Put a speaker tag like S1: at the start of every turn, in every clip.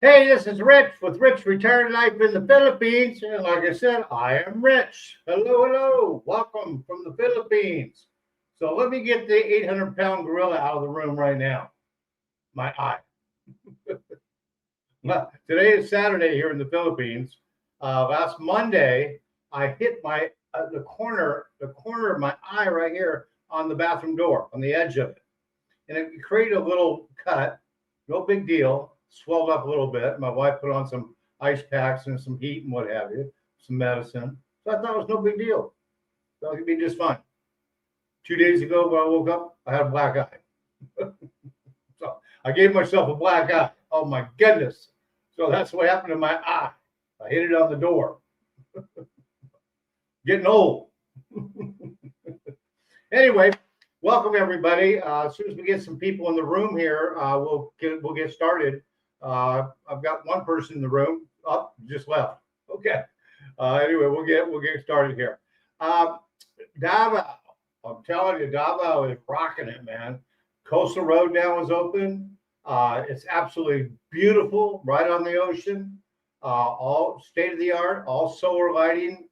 S1: Hey, this is Rich with Rich Retired Life in the Philippines. And like I said, I am Rich. Hello, hello. Welcome from the Philippines. So let me get the 800-pound gorilla out of the room right now. My eye. Well, today is Saturday here in the Philippines. Last Monday, I hit my the corner of my eye right here on the bathroom door, on the edge of it, and it created a little cut. No big deal. Swelled up a little bit. My wife put on some ice packs and some heat and what have you, some medicine. So I thought it was no big deal. So it could be just fine. 2 days ago, when I woke up, I had a black eye. So I gave myself a black eye. Oh my goodness. So that's what happened to my eye. I hit it on the door. Getting old. Anyway, welcome everybody. As soon as we get some people in the room here, we'll get started. I've got one person in the room. Oh, just left. Okay. Anyway, we'll get started here. Davao. I'm telling you, Davao is rocking it, man. Coastal Road now is open. It's absolutely beautiful, right on the ocean. All state of the art, all solar lighting,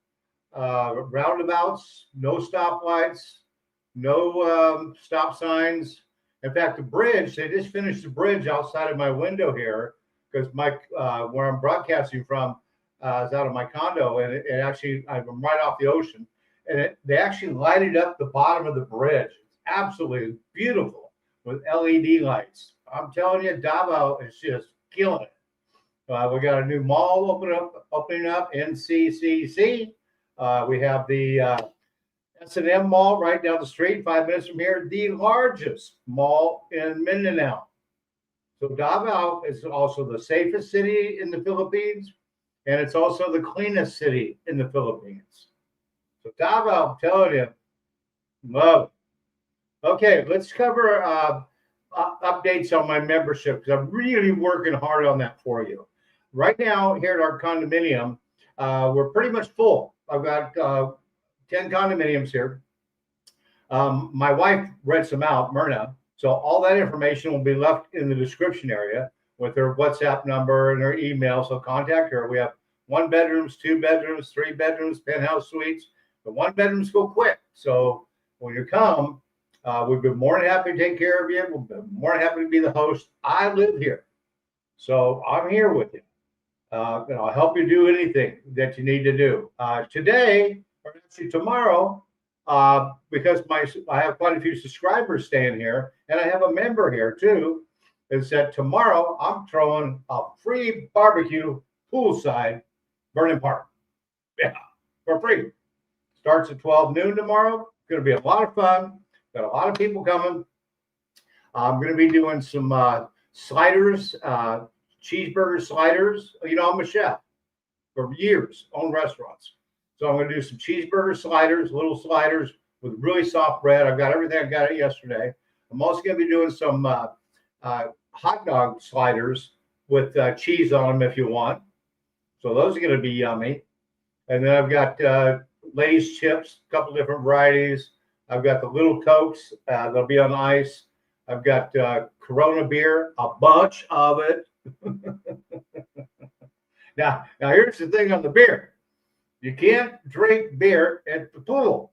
S1: roundabouts, no stoplights, no stop signs. In fact, the bridge, they just finished the bridge outside of my window here because my where I'm broadcasting from is out of my condo, and it actually, I'm right off the ocean, and they actually lighted up the bottom of the bridge. It's absolutely beautiful with LED lights. I'm telling you, Davao is just killing it. We got a new mall opening up, NCCC. We have the S&M Mall right down the street, 5 minutes from here, the largest mall in Mindanao. So Davao is also the safest city in the Philippines, and it's also the cleanest city in the Philippines. So Davao, I'm telling you, love it. Okay, let's cover updates on my membership because I'm really working hard on that for you. Right now, here at our condominium, we're pretty much full. I've got 10 condominiums here. My wife rents them out, Myrna. So all that information will be left in the description area with her WhatsApp number and her email. So contact her. We have 1 bedrooms, 2 bedrooms, 3 bedrooms, penthouse suites. The 1 bedrooms go quick. So when you come, we'd be more than happy to take care of you. We'll be more than happy to be the host. I live here. So I'm here with you. And I'll help you do anything that you need to do. Today, or actually tomorrow, because I have quite a few subscribers staying here, and I have a member here too, is that tomorrow I'm throwing a free barbecue poolside Verdon Parc. Yeah, for free. Starts at 12 noon tomorrow. It's going to be a lot of fun. Got a lot of people coming. I'm going to be doing some sliders, cheeseburger sliders. You know, I'm a chef for years, own restaurants. So I'm going to do some cheeseburger sliders, little sliders with really soft bread. I've got everything. I got it yesterday. I'm also going to be doing some hot dog sliders with cheese on them if you want. So those are going to be yummy. And then I've got Lay's chips, a couple different varieties. I've got the little Cokes. They'll be on ice. I've got Corona beer, a bunch of it. Now here's the thing on the beer. You can't drink beer at the pool.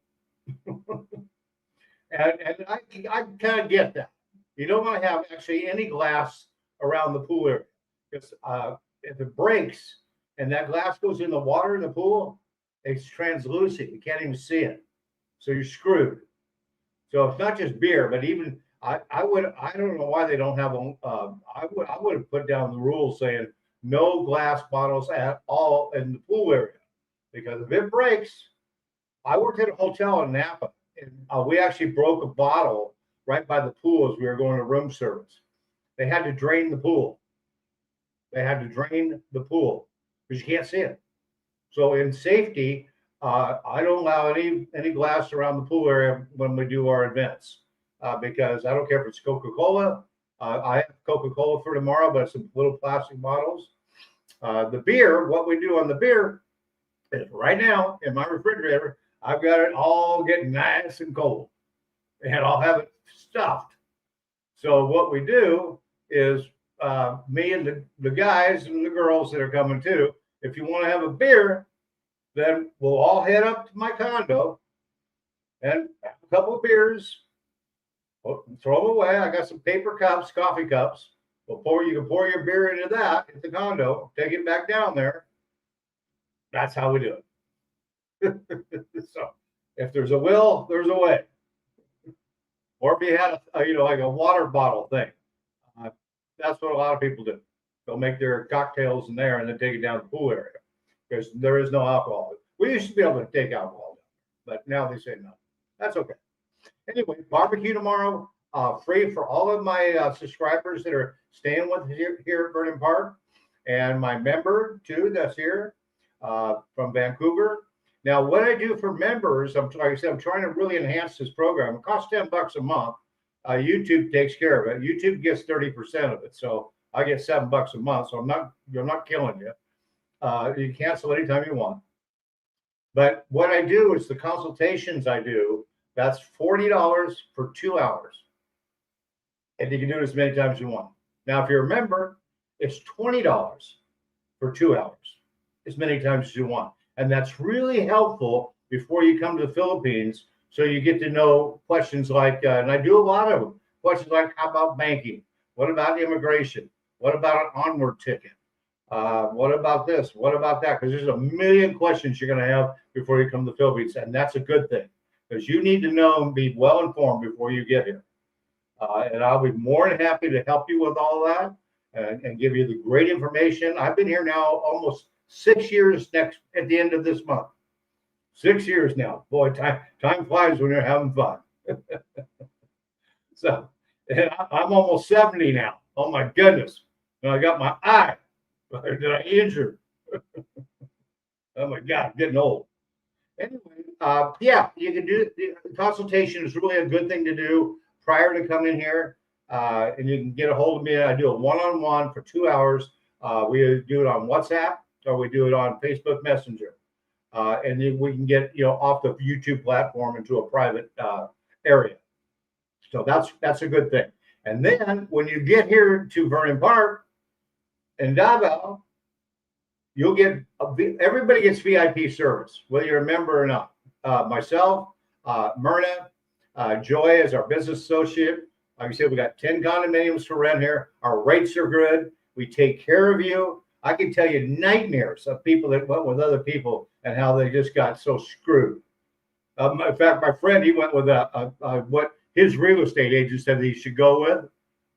S1: and I kind of get that. You don't want to have actually any glass around the pool area. Because if it breaks and that glass goes in the water in the pool, it's translucent. You can't even see it. So you're screwed. So it's not just beer, but even I don't know why they don't have I would have put down the rules saying no glass bottles at all in the pool area, because if it breaks, I worked at a hotel in Napa, and we actually broke a bottle right by the pool as we were going to room service. They had to drain the pool. Because you can't see it. So in safety, I don't allow any glass around the pool area when we do our events, because I don't care if it's Coca-Cola. I have Coca-Cola for tomorrow, but it's in little plastic bottles. The beer, what we do on the beer is right now in my refrigerator, I've got it all getting nice and cold, and I'll have it stuffed. So what we do is me and the guys and the girls that are coming too, if you want to have a beer, then we'll all head up to my condo and have a couple of beers, throw them away. I got some paper cups, coffee cups. You can pour your beer into that at the condo, take it back down there. That's how we do it. So if there's a will, there's a way. Or if you had like a water bottle thing, that's what a lot of people do. They'll make their cocktails in there and then take it down to the pool area because there is no alcohol. We used to be able to take alcohol, but now they say no. That's okay. Anyway, barbecue tomorrow, free for all of my subscribers that are staying with here at Verdon Park, and my member too that's here from Vancouver. Now, what I do for members, like I said, I'm trying to really enhance this program. It costs $10 a month. YouTube takes care of it. YouTube gets 30% of it, so I get $7 a month. So I'm not killing you. You can cancel anytime you want. But what I do is the consultations I do. That's $40 for 2 hours, and you can do it as many times as you want. Now, if you're a member, it's $20 for 2 hours, as many times as you want. And that's really helpful before you come to the Philippines. So you get to know questions like, and I do a lot of them, questions like, how about banking? What about immigration? What about an onward ticket? What about this? What about that? Because there's a million questions you're going to have before you come to the Philippines. And that's a good thing because you need to know and be well informed before you get here. And I'll be more than happy to help you with all that and give you the great information. I've been here now almost 6 years at the end of this month. 6 years now. Boy, time flies when you're having fun. So, and I'm almost 70 now. Oh my goodness. And I got my eye that I injured. Oh my God, getting old. Anyway, yeah, you can do the consultation is really a good thing to do prior to coming here. And you can get a hold of me. I do a one-on-one for 2 hours. We do it on WhatsApp or we do it on Facebook Messenger. And then we can get, off the YouTube platform into a private area. So that's a good thing. And then when you get here to Verdon Park and Davao, you'll get everybody gets VIP service, whether you're a member or not. Myself, Myrna, Joy is our business associate. Like I said, we got 10 condominiums for rent here. Our rates are good. We take care of you. I can tell you nightmares of people that went with other people and how they just got so screwed. In fact, my friend, he went with what his real estate agent said that he should go with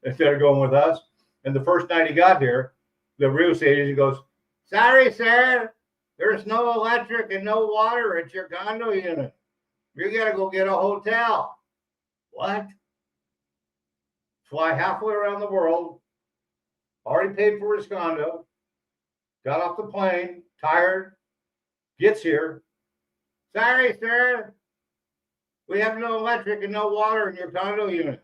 S1: instead of going with us. And the first night he got here, the real estate agent goes, "Sorry, sir, there's no electric and no water at your condo unit. You got to go get a hotel." What? Fly halfway around the world, already paid for his condo, got off the plane, tired, gets here. "Sorry, sir, we have no electric and no water in your condo unit."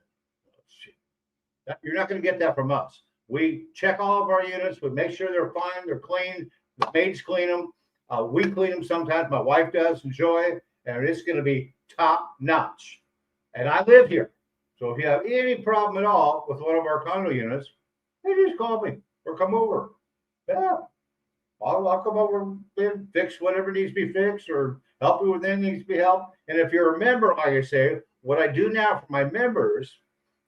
S1: You're not going to get that from us. We check all of our units. We make sure they're fine, they're clean. The maids clean them. We clean them sometimes. My wife does, and Joy, and it's going to be top notch. And I live here. So if you have any problem at all with one of our condo units, hey, just call me or come over. Yeah, I'll come over and fix whatever needs to be fixed or help you with anything that needs to be helped. And if you're a member, like I say, what I do now for my members,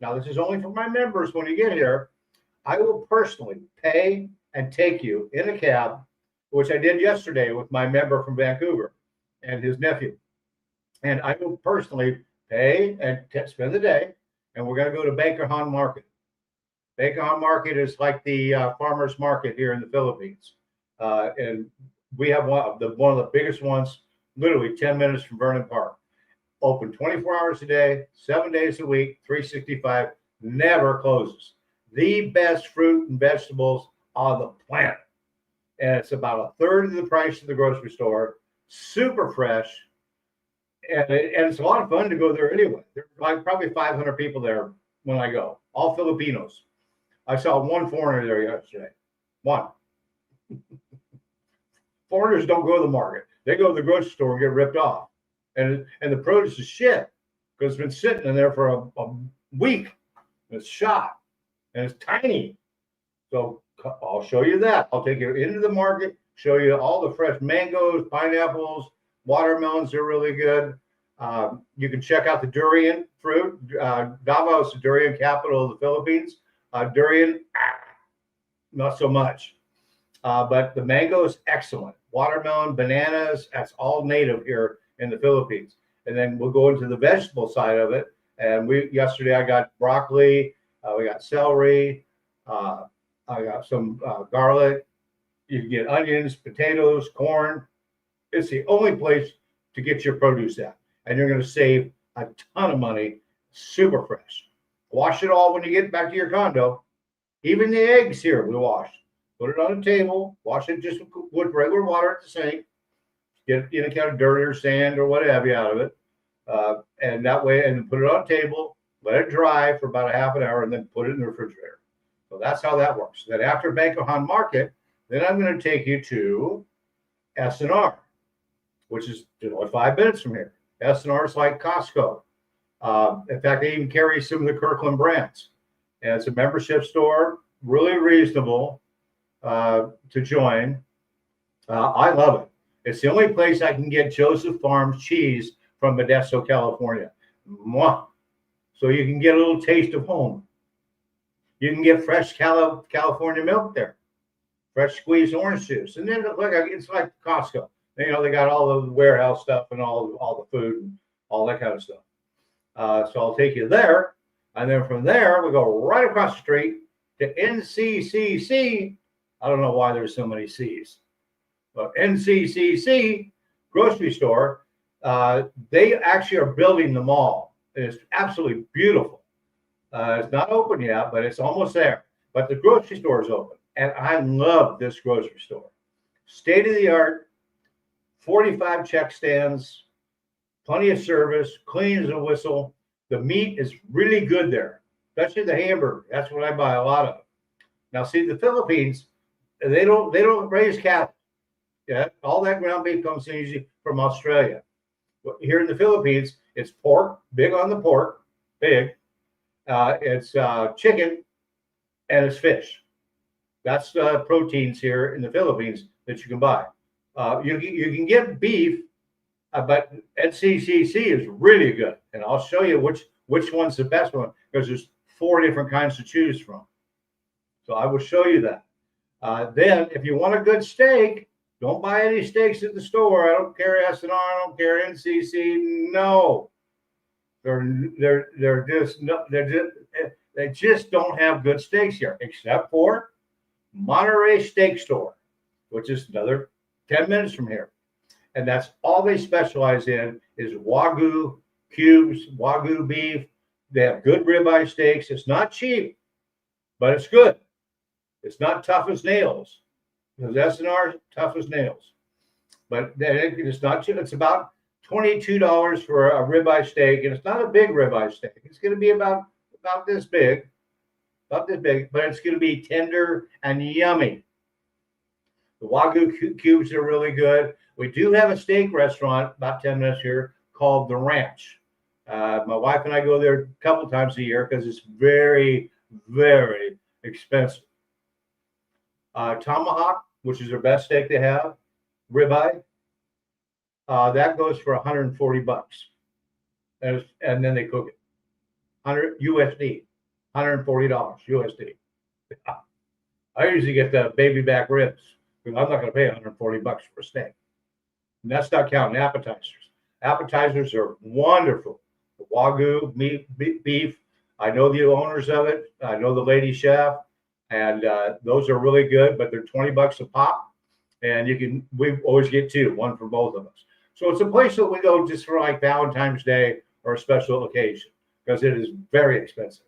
S1: now this is only for my members when you get here, I will personally pay and take you in a cab, which I did yesterday with my member from Vancouver and his nephew. And I will personally pay and spend the day, and we're going to go to Bakerhan Market. Bakerhan Market is like the farmers market here in the Philippines. And we have one of the biggest ones, literally 10 minutes from Verdon Park. Open 24 hours a day, 7 days a week, 365, never closes. The best fruit and vegetables on the planet. And it's about a third of the price of the grocery store, super fresh. And it's a lot of fun to go there anyway. There's like probably 500 people there when I go, all Filipinos. I saw one foreigner there yesterday. One. Foreigners don't go to the market. They go to the grocery store and get ripped off. And the produce is shit because it's been sitting in there for a week. And it's shot. And it's tiny. So I'll show you that. I'll take you into the market, show you all the fresh mangoes, pineapples, watermelons are really good. You can check out the durian fruit. Davao is the durian capital of the Philippines. Durian, not so much. But the mango is excellent. Watermelon, bananas, that's all native here in the Philippines. And then we'll go into the vegetable side of it. And yesterday I got broccoli, we got celery, I got some garlic. You can get onions, potatoes, corn. It's the only place to get your produce at. And you're going to save a ton of money, super fresh. Wash it all when you get back to your condo. Even the eggs here, we wash. Put it on a table, wash it just with regular water at the sink. Get any kind of dirt or sand or what have you out of it. And that way, and put it on a table, let it dry for about a half an hour, and then put it in the refrigerator. So that's how that works. Then after Bankohan Market, then I'm going to take you to S&R, which is 5 minutes from here. S&R is like Costco. In fact, they even carry some of the Kirkland brands. And it's a membership store, really reasonable to join. I love it. It's the only place I can get Joseph Farms cheese from Modesto, California. Mwah. So you can get a little taste of home. You can get fresh California milk there, fresh squeezed orange juice, and then it's like Costco. They got all the warehouse stuff and all the food and all that kind of stuff. So I'll take you there, and then from there we go right across the street to NCCC. I don't know why there's so many C's, but NCCC grocery store. They actually are building the mall. It's absolutely beautiful. It's not open yet, but it's almost there. But the grocery store is open, and I love this grocery store. State of the art, 45 check stands, plenty of service, clean as a whistle. The meat is really good there, especially the hamburger. That's what I buy a lot of. Now, see, the Philippines, they don't raise cattle. Yeah, all that ground beef comes usually from Australia. But here in the Philippines, it's pork, big on the pork, big. It's chicken, and it's fish. That's proteins here in the Philippines that you can buy. You can get beef, but NCCC is really good, and I'll show you which one's the best one because there's 4 different kinds to choose from. So I will show you that. Then, if you want a good steak, don't buy any steaks at the store. I don't care S&R. I don't care NCC. No. They just don't have good steaks here, except for Monterey Steak Store, which is another 10 minutes from here. And that's all they specialize in is Wagyu cubes, Wagyu beef. They have good ribeye steaks. It's not cheap, but it's good. It's not tough as nails. Because S&R is tough as nails. But it's not cheap. It's about $22 for a ribeye steak, and it's not a big ribeye steak. It's going to be about this big, but it's going to be tender and yummy. The Wagyu cubes are really good. We do have a steak restaurant about 10 minutes here called The Ranch. My wife and I go there a couple times a year because it's very, very expensive. Tomahawk, which is their best steak they have, ribeye. That goes for $140, and then they cook it. $100 USD, $140 USD. I usually get the baby back ribs because I'm not going to pay $140 for a steak. And that's not counting appetizers. Appetizers are wonderful. The Wagyu beef. I know the owners of it. I know the lady chef, and those are really good. But they're $20 a pop, and we always get 2, one for both of us. So it's a place that we go just for like Valentine's Day or a special occasion because it is very expensive.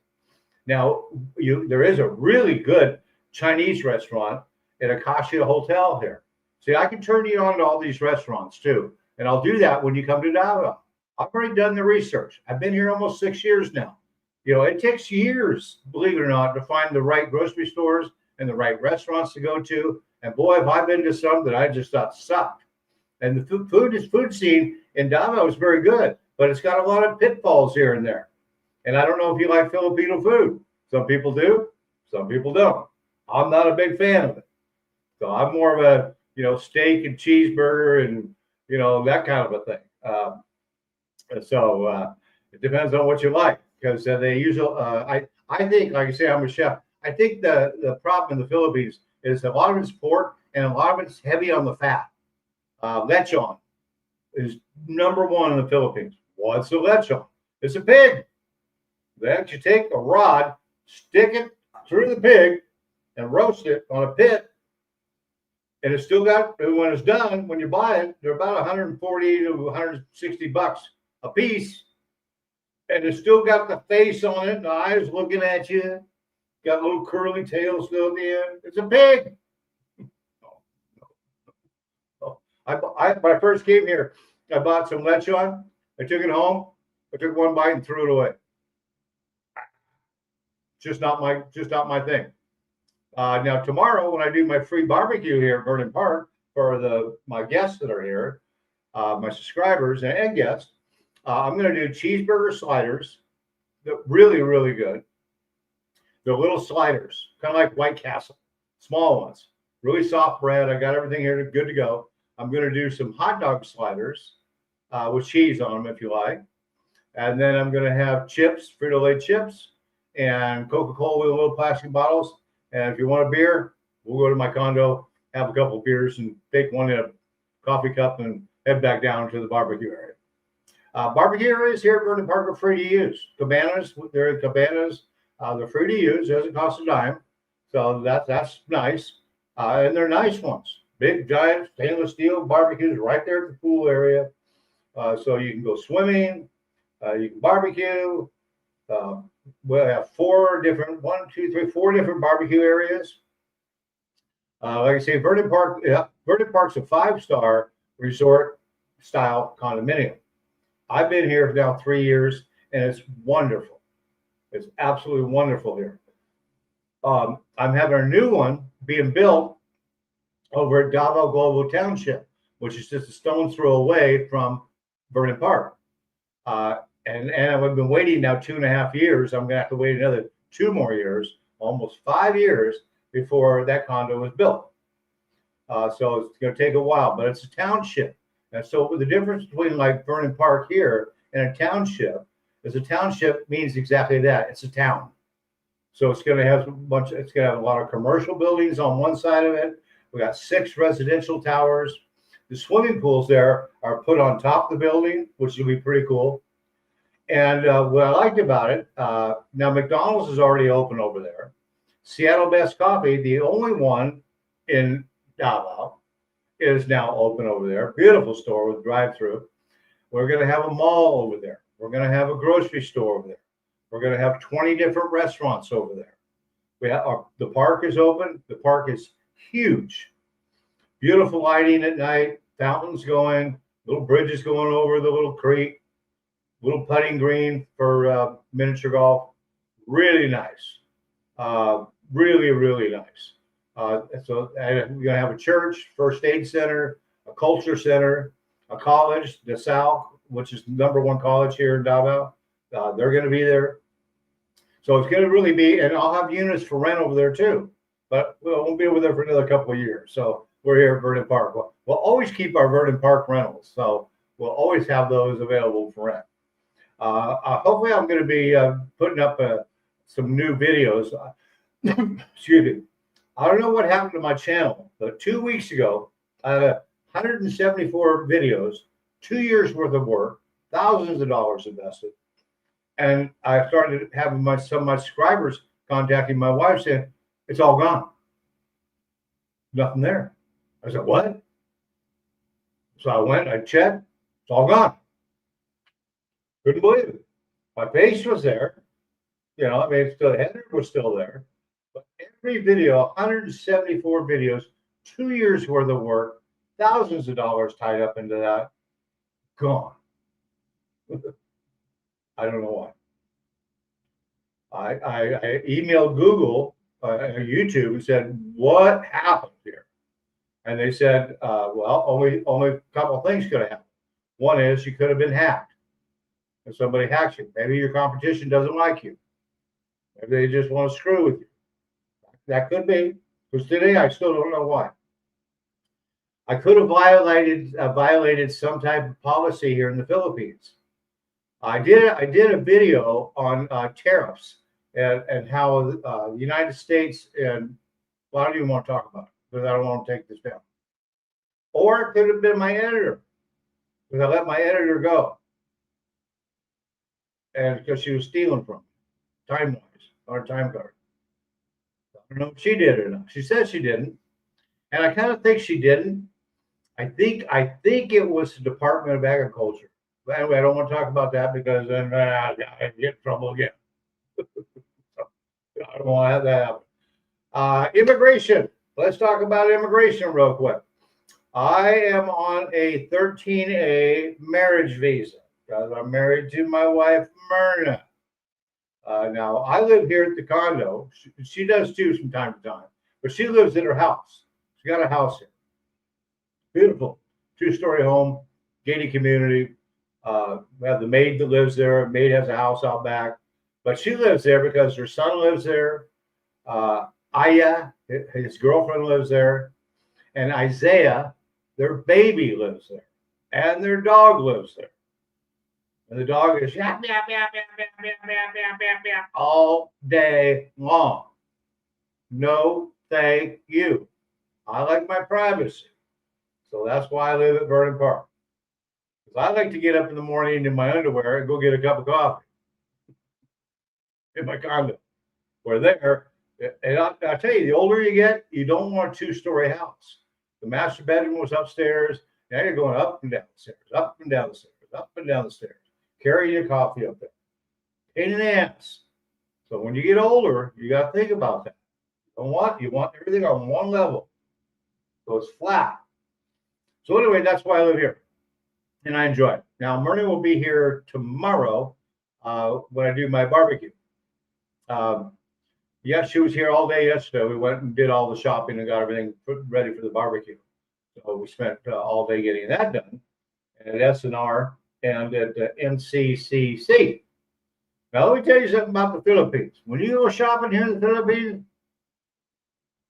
S1: Now, there is a really good Chinese restaurant at Acacia Hotel here. See, I can turn you on to all these restaurants too, and I'll do that when you come to Davao. I've already done the research. I've been here almost 6 years now. It takes years, believe it or not, to find the right grocery stores and the right restaurants to go to. And boy, have I been to some that I just thought sucked. And the food scene in Davao is very good, but it's got a lot of pitfalls here and there. And I don't know if you like Filipino food. Some people do, some people don't. I'm not a big fan of it. So I'm more of a, steak and cheeseburger and, that kind of a thing. It depends on what you like, because they usually, I think, like I say, I'm a chef. I think the problem in the Philippines is a lot of it's pork and a lot of it's heavy on the fat. Lechon is number one in the Philippines. What's a lechon? It's a pig. That you take a rod, stick it through the pig, and roast it on a pit. And it's still got, when it's done, when you buy it, they're about 140 to 160 bucks a piece. And it's still got the face on it, and the eyes looking at you. Got a little curly tail still at the end. It's a pig. When I first came here, I bought some lechon. I took it home. I took one bite and threw it away. Just not my thing. Now tomorrow, when I do my free barbecue here at Verdon Parc for my guests that are here, my subscribers and guests, I'm going to do cheeseburger sliders. They're really, really good. They're little sliders, kind of like White Castle, small ones, really soft bread. I got everything here good to go. I'm going to do some hot dog sliders with cheese on them, if you like. And then I'm going to have chips, Frito-Lay chips, and Coca-Cola with little plastic bottles. And if you want a beer, we'll go to my condo, have a couple of beers, and take one in a coffee cup and head back down to the barbecue area. Barbecue areas here at Verdon Parc are free to use. Cabanas, they're cabanas. They're free to use. It doesn't cost a dime. So that's nice. And they're nice ones. Big, giant stainless steel barbecues right there at the pool area. So you can go swimming. You can barbecue. We'll have four different barbecue areas. Like I say, Verdon Parc, Verdon Parc's a 5-star resort style condominium. I've been here now 3 years, and it's wonderful. It's absolutely wonderful here. I'm having a new one being built over at Davao Global Township, which is just a stone's throw away from Verdon Parc. And I've been waiting now 2.5 years. I'm going to have to wait another 2 more years, almost 5 years before that condo was built. So it's going to take a while, but it's a township. And so the difference between like Verdon Parc here and a township is a township means exactly that. It's a town. So it's going to have it's going to have a lot of commercial buildings on one side of it. We got 6 residential towers. The swimming pools there are put on top of the building, which will be pretty cool. And what I liked about it, now McDonald's is already open over there. Seattle Best Coffee, the only one in Davao, is now open over there. Beautiful store with drive-through. We're going to have a mall over there. We're going to have a grocery store over there. We're going to have 20 different restaurants over there. The park is open. The park is huge. Beautiful lighting at night, fountains going, little bridges going over the little creek. Little putting green for miniature golf. Really nice. Really, really nice. So we're going to have a church, first aid center, a culture center, a college, the South, which is the #1 college here in Davao. They're going to be there. So it's going to really be, and I'll have units for rent over there too. But we won't be over there for another couple of years. So we're here at Verdon Parc. We'll always keep our Verdon Parc rentals. So we'll always have those available for rent. Hopefully, I'm going to be putting up some new videos. Excuse me. I don't know what happened to my channel, but 2 weeks ago, I had 174 videos, 2 years worth of work, thousands of dollars invested. And I started having some of my subscribers contacting my wife saying, it's all gone. Nothing there. I said, what? So I went, I checked, it's all gone. Couldn't believe it. My face was there. The header was still there. But every video, 174 videos, 2 years worth of work, thousands of dollars tied up into that, gone. I don't know why. I emailed Google, YouTube, and said, what happened here? And they said, well, only a couple of things could have happened. One is you could have been hacked. If somebody hacks you, maybe your competition doesn't like you. Maybe they just want to screw with you. That could be, because today I still don't know why. I could have violated some type of policy here in the Philippines. I did a video on tariffs and how the United States and well, I don't even want to talk about it because I don't want to take this down. Or it could have been my editor because I let my editor go and because she was stealing from me, time wise, on a time card. I don't know if she did or not. She said she didn't, and I kind of think she didn't. I think it was the Department of Agriculture. But anyway, I don't want to talk about that because then I get in trouble again. I don't want to have that happen. Immigration. Let's talk about immigration real quick. I am on a 13A marriage visa because I'm married to my wife, Myrna. Now, I live here at the condo. She does too from time to time, but she lives in her house. She got a house here. Beautiful. 2-story home, gated community. We have the maid that lives there. Maid has a house out back, but she lives there because her son lives there. Aya, his girlfriend, lives there, and Isaiah, their baby, lives there, and their dog lives there. And the dog is yap, yap, yap, yap, yap, yap, yap, yap, yap, yap, all day long. No, thank you. I like my privacy. So that's why I live at Verdon Park. Because I like to get up in the morning in my underwear and go get a cup of coffee in my condo. We're there. And I'll tell you, the older you get, you don't want a 2-story house. The master bedroom was upstairs. Now you're going up and down the stairs, up and down the stairs, up and down the stairs. Carry your coffee up there. Pain in the ass. So when you get older, you got to think about that. You want everything on one level. So it's flat. So anyway, that's why I live here. And I enjoy it. Now, Myrna will be here tomorrow when I do my barbecue. Yeah, she was here all day yesterday. We went and did all the shopping and got everything ready for the barbecue. So we spent all day getting that done at S&R and at NCCC. Now, let me tell you something about the Philippines. When you go shopping here in the Philippines,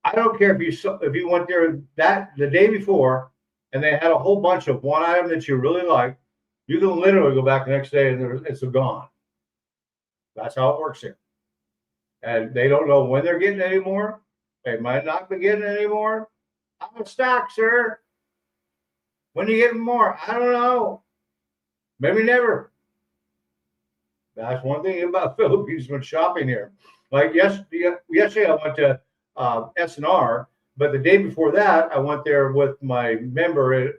S1: I don't care if you went there the day before and they had a whole bunch of one item that you really like, you can literally go back the next day and it's gone. That's how it works here. And they don't know when they're getting any more. They might not be getting any more. I'm in stock, sir. When are you getting more? I don't know. Maybe never. That's one thing about Philippines when shopping here. Like yesterday I went to S&R, but the day before that, I went there with my member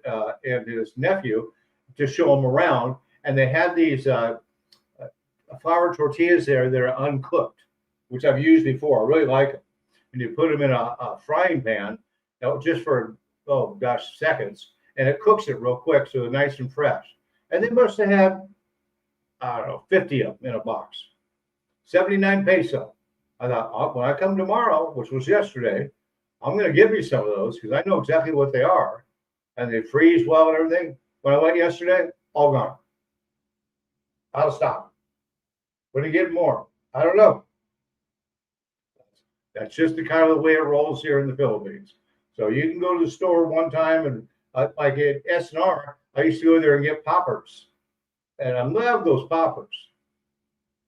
S1: and his nephew to show them around. And they had these flour tortillas there that are uncooked, which I've used before. I really like them. And you put them in a frying pan just for, seconds. And it cooks it real quick, so they're nice and fresh. And they must have had, 50 of them in a box. 79 peso. I thought, when I come tomorrow, which was yesterday, I'm going to give you some of those because I know exactly what they are. And they freeze well and everything. When I went yesterday, all gone. Out of stock. When are you getting more? I don't know. That's just the kind of the way it rolls here in the Philippines. So you can go to the store one time and like at S&R, I used to go there and get poppers. And I love those poppers.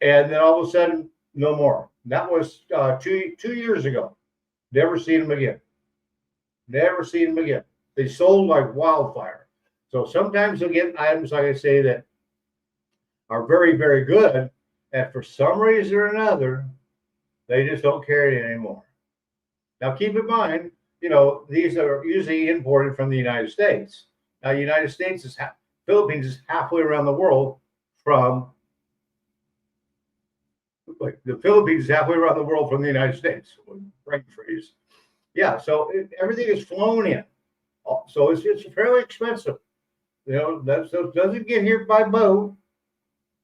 S1: And then all of a sudden, no more. That was 2 years ago. Never seen them again. Never seen them again. They sold like wildfire. So sometimes you'll get items, like I say, that are very, very good. And for some reason or another, they just don't carry it anymore. Now, keep in mind, these are usually imported from the United States. Now, the United States Philippines is halfway around the world from, the Philippines is halfway around the world from the United States. Brain freeze. Yeah, so everything is flown in. So it's fairly expensive. That doesn't get here by boat.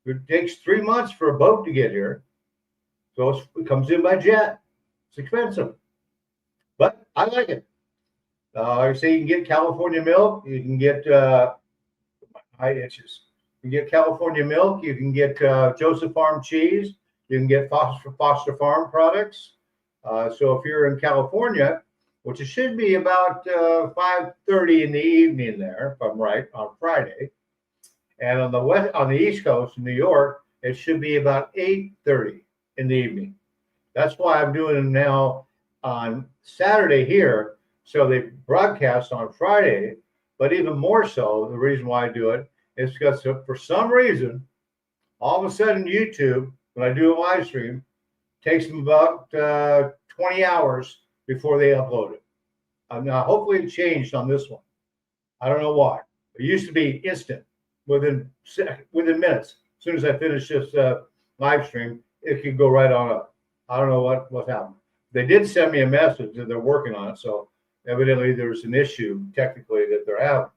S1: It takes 3 months for a boat to get here. So it comes in by jet. It's expensive. But I like it. I say you can get California milk. You can get high itches. You can get California milk. You can get Joseph Farm cheese. You can get Foster Farm products. So if you're in California, which it should be about 5:30 in the evening there, if I'm right, on Friday, and on the East Coast in New York, it should be about 8:30 in the evening. That's why I'm doing them now on Saturday here. So they broadcast on Friday, but even more so, the reason why I do it is because for some reason, all of a sudden YouTube, when I do a live stream, takes them about 20 hours before they upload it. Now, hopefully it changed on this one. I don't know why. It used to be instant, within minutes. As soon as I finish this live stream, it could go right on up. I don't know what happened. They did send me a message that they're working on it, so evidently there's an issue technically that they're having.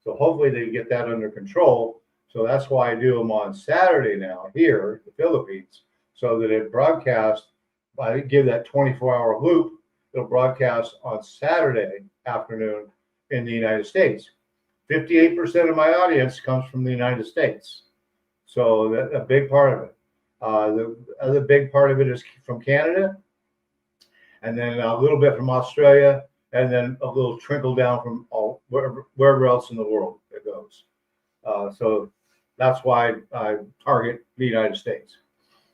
S1: So hopefully they get that under control. So that's why I do them on Saturday now here in the Philippines, so that it broadcasts. I give that 24-hour loop. It'll broadcast on Saturday afternoon in the United States. 58% of my audience comes from the United States. So that's a big part of it. The other big part of it is from Canada, and then a little bit from Australia, and then a little trickle down from wherever else in the world it goes. So that's why I target the United States,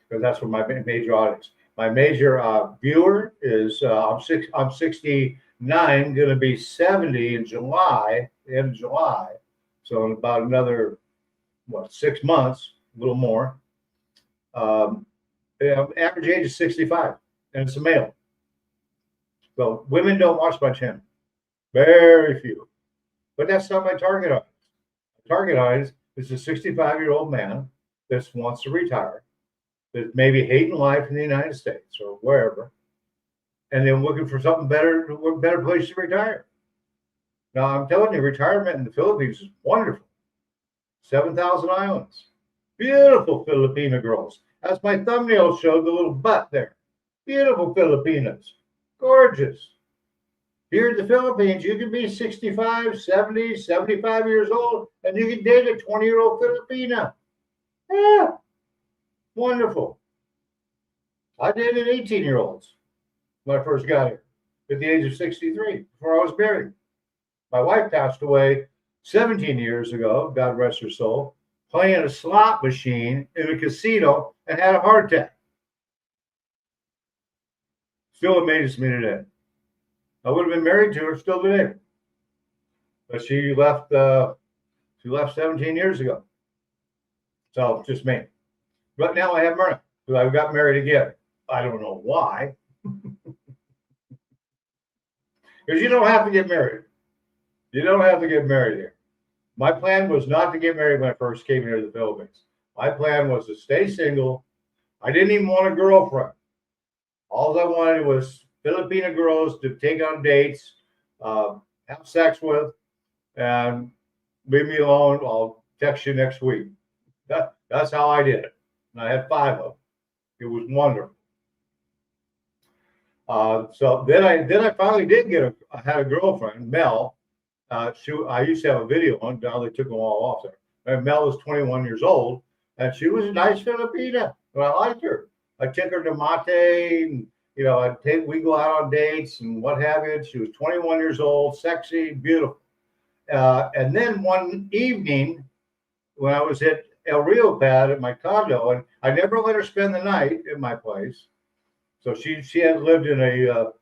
S1: because that's where my major audience. My major viewer is I'm 69, going to be 70 in July, the end of July. So in about another 6 months, a little more. Average age is 65, and it's a male. So women don't watch my channel, very few. But that's not my target audience. My target audience is a 65-year-old man that wants to retire, that maybe hating life in the United States or wherever, and then looking for something better, a better place to retire. Now, I'm telling you, retirement in the Philippines is wonderful. 7,000 islands. Beautiful Filipino girls. As my thumbnail showed, the little butt there. Beautiful Filipinas. Gorgeous. Here in the Philippines, you can be 65, 70, 75 years old, and you can date a 20-year-old Filipina. Yeah. Wonderful. I dated 18-year-olds when I first got here at the age of 63, before I was married. My wife passed away 17 years ago, God rest her soul, playing a slot machine in a casino and had a heart attack. Still amazes me today. I would have been married to her still today, but she left 17 years ago. So just me. But now I have Myrna, who I got married again. I don't know why. Because you don't have to get married. You don't have to get married here. My plan was not to get married when I first came here to the Philippines. My plan was to stay single. I didn't even want a girlfriend. All I wanted was Filipino girls to take on dates, have sex with, and leave me alone. I'll text you next week. That's how I did it. And I had 5 of them. It was wonderful. So then I finally did I had a girlfriend, Mel. I used to have a video on. Now they took them all off there. And Mel was 21 years old, and she was a nice Filipina, and I liked her. I took her to Mate, and we go out on dates and what have you. She was 21 years old, sexy, beautiful. And then one evening, when I was at El Rio Pad at my condo, and I never let her spend the night at my place. So she had lived in a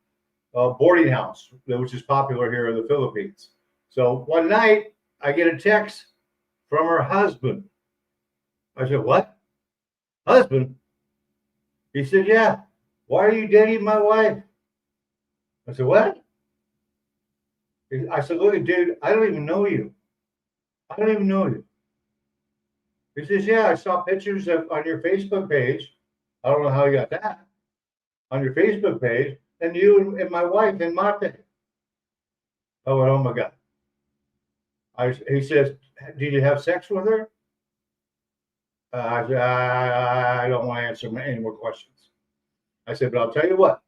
S1: boarding house, which is popular here in the Philippines. So one night I get a text from her husband. I said, "What? Husband?" He said, "Yeah. Why are you dating my wife?" I said, "What?" I said, "Look, dude, I don't even know you. I don't even know you." He says, "Yeah, I saw pictures on your Facebook page. I don't know how you got that. On your Facebook page, and you and my wife in Mate." I went, "Oh my God." He says, "Did you have sex with her?" I said, "I don't want to answer any more questions." I said, "But I'll tell you what,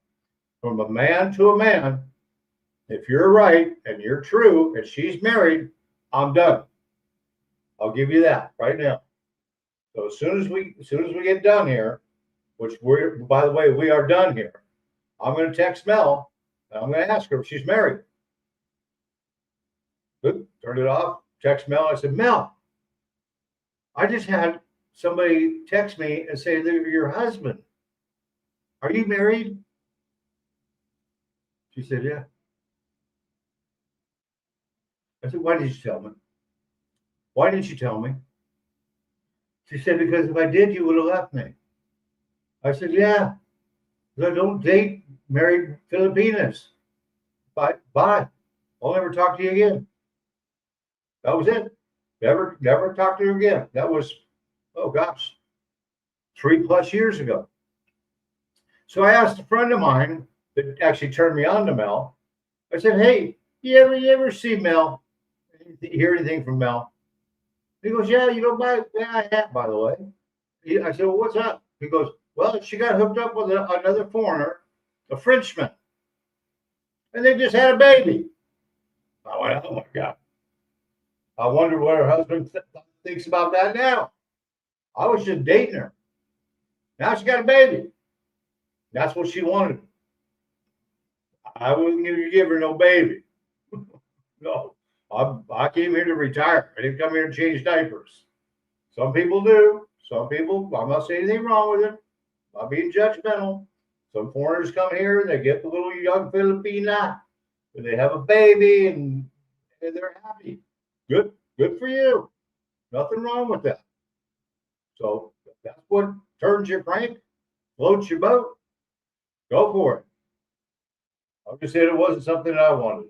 S1: from a man to a man, if you're right and you're true and she's married, I'm done. I'll give you that right now." So as soon as we get done here, which by the way, we are done here. I'm going to text Mel and I'm going to ask her if she's married. Good. Turned it off. Text Mel. I said, Mel, I just had somebody text me and say they're your husband. Are you married? She said, yeah. I said, why did you tell me? Why didn't you tell me? She said, because if I did, you would have left me. I said, yeah, I don't date married Filipinos. Bye. I'll never talk to you again. That was it. Never talk to her again. That was, oh gosh, 3+ years ago. So I asked a friend of mine that actually turned me on to Mel. I said, hey, you ever see Mel? Hear anything from Mel? He goes, yeah, I have, by the way. I said, well, what's up? He goes, well, she got hooked up with another foreigner, a Frenchman, and they just had a baby. I went, oh my God. I wonder what her husband thinks about that now. I was just dating her. Now she got a baby. That's what she wanted. I wasn't going to give her no baby. No, I came here to retire. I didn't come here to change diapers. Some people do. Some people, I'm not saying anything wrong with it. I'm not being judgmental. Some foreigners come here and they get the little young Filipina and they have a baby and they're happy. Good for you. Nothing wrong with that. So that's what turns your crank, floats your boat. Go for it. I'm just saying it wasn't something that I wanted.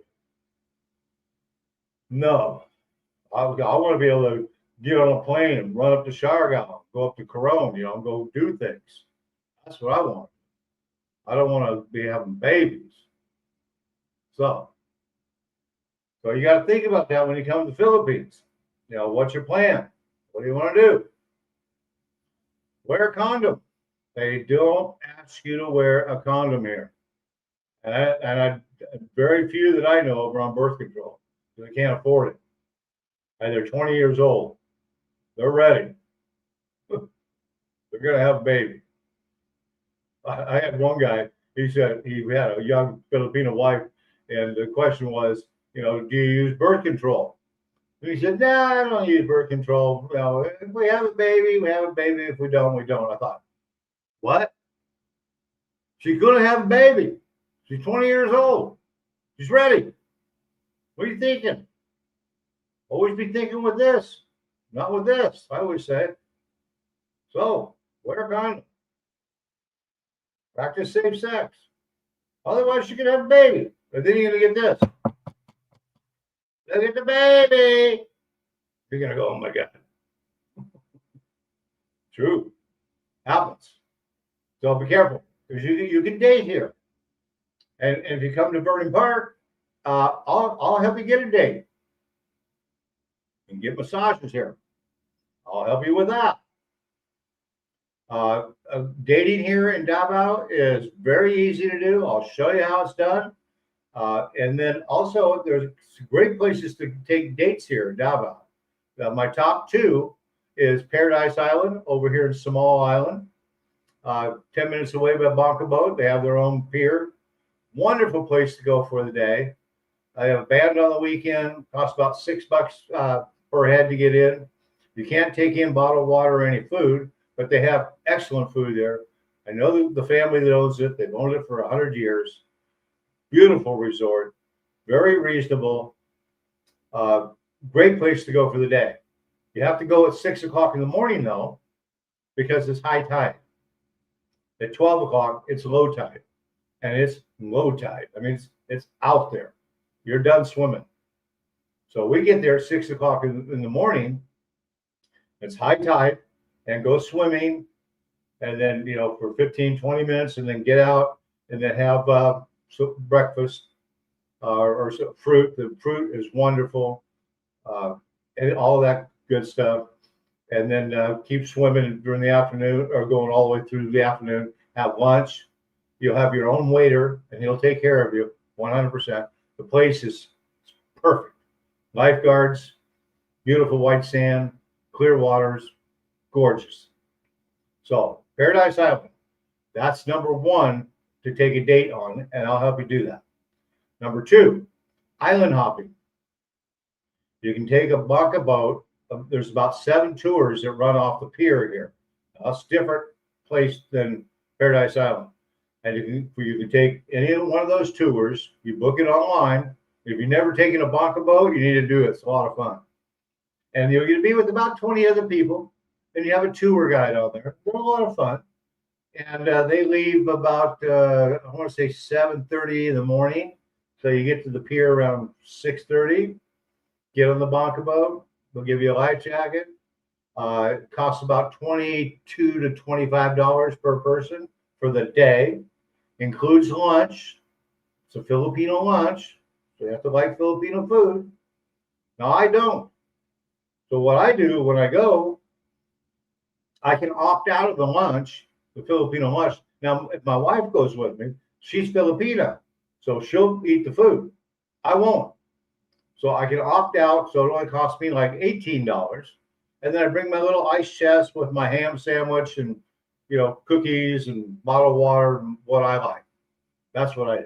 S1: No, I want to be able to get on a plane and run up to Siargao, go up to Coron, go do things. That's what I want. I don't want to be having babies. So you got to think about that when you come to the Philippines. What's your plan? What do you want to do? Wear a condom. They don't ask you to wear a condom here. And very few that I know of are on birth control. They can't afford it. And they're 20 years old. They're ready. They're going to have a baby. I had one guy, he said he had a young Filipino wife, and the question was, do you use birth control? And he said, no, I don't use birth control. If we have a baby, we have a baby. If we don't, we don't. I thought, what? She's going to have a baby. She's 20 years old. She's ready. What are you thinking? Always be thinking with this, not with this, I always say. So, wear a condom. Practice safe sex. Otherwise, you can have a baby. And then you're going to get this. Look at the baby. You're going to go, oh my God. True. Happens. So be careful, because you can date here. And if you come to Verdon Parc, I'll help you get a date. You can get massages here. I'll help you with that. Dating here in Davao is very easy to do. I'll show you how it's done. And then also, there's great places to take dates here in Davao. My top two is Paradise Island over here in Samoa Island. 10 minutes away by Banca Boat. They have their own pier. Wonderful place to go for the day. I have a band on the weekend. Costs about $6 per head to get in. You can't take in bottled water or any food, but they have excellent food there. I know the family that owns it. They've owned it for 100 years. Beautiful resort. Very reasonable. Great place to go for the day. You have to go at 6 o'clock in the morning, though, because it's high tide. At 12 o'clock, it's low tide. And it's low tide. I mean, it's out there. You're done swimming. So we get there at 6 o'clock in the morning. It's high tide, and go swimming. And then, for 15, 20 minutes, and then get out and then have breakfast or some fruit. The fruit is wonderful. And all that good stuff. And then keep swimming during the afternoon, or going all the way through the afternoon. Have lunch. You'll have your own waiter, and he'll take care of you 100%. The place is perfect. Lifeguards, beautiful white sand, clear waters, gorgeous. So Paradise Island, that's number one to take a date on, and I'll help you do that. Number two, island hopping. You can take a bucket boat. There's about 7 tours that run off the pier here. That's a different place than Paradise Island. And you can take any one of those tours. You book it online. If you've never taken a bucket boat, you need to do it. It's a lot of fun. And you'll get to be with about 20 other people. And you have a tour guide out there. They're a lot of fun. And they leave about, I want to say 7:30 in the morning. So you get to the pier around 6:30. Get on the bucket boat. They'll give you a life jacket. It costs about $22 to $25 per person for the day. Includes lunch. It's a Filipino lunch. So you have to like Filipino food. Now, I don't. So what I do when I go, I can opt out of the lunch, the Filipino lunch. Now, if my wife goes with me, she's Filipina. So she'll eat the food. I won't. So I can opt out. So it only costs me like $18. And then I bring my little ice chest with my ham sandwich and, cookies and bottled water and what I like. That's what I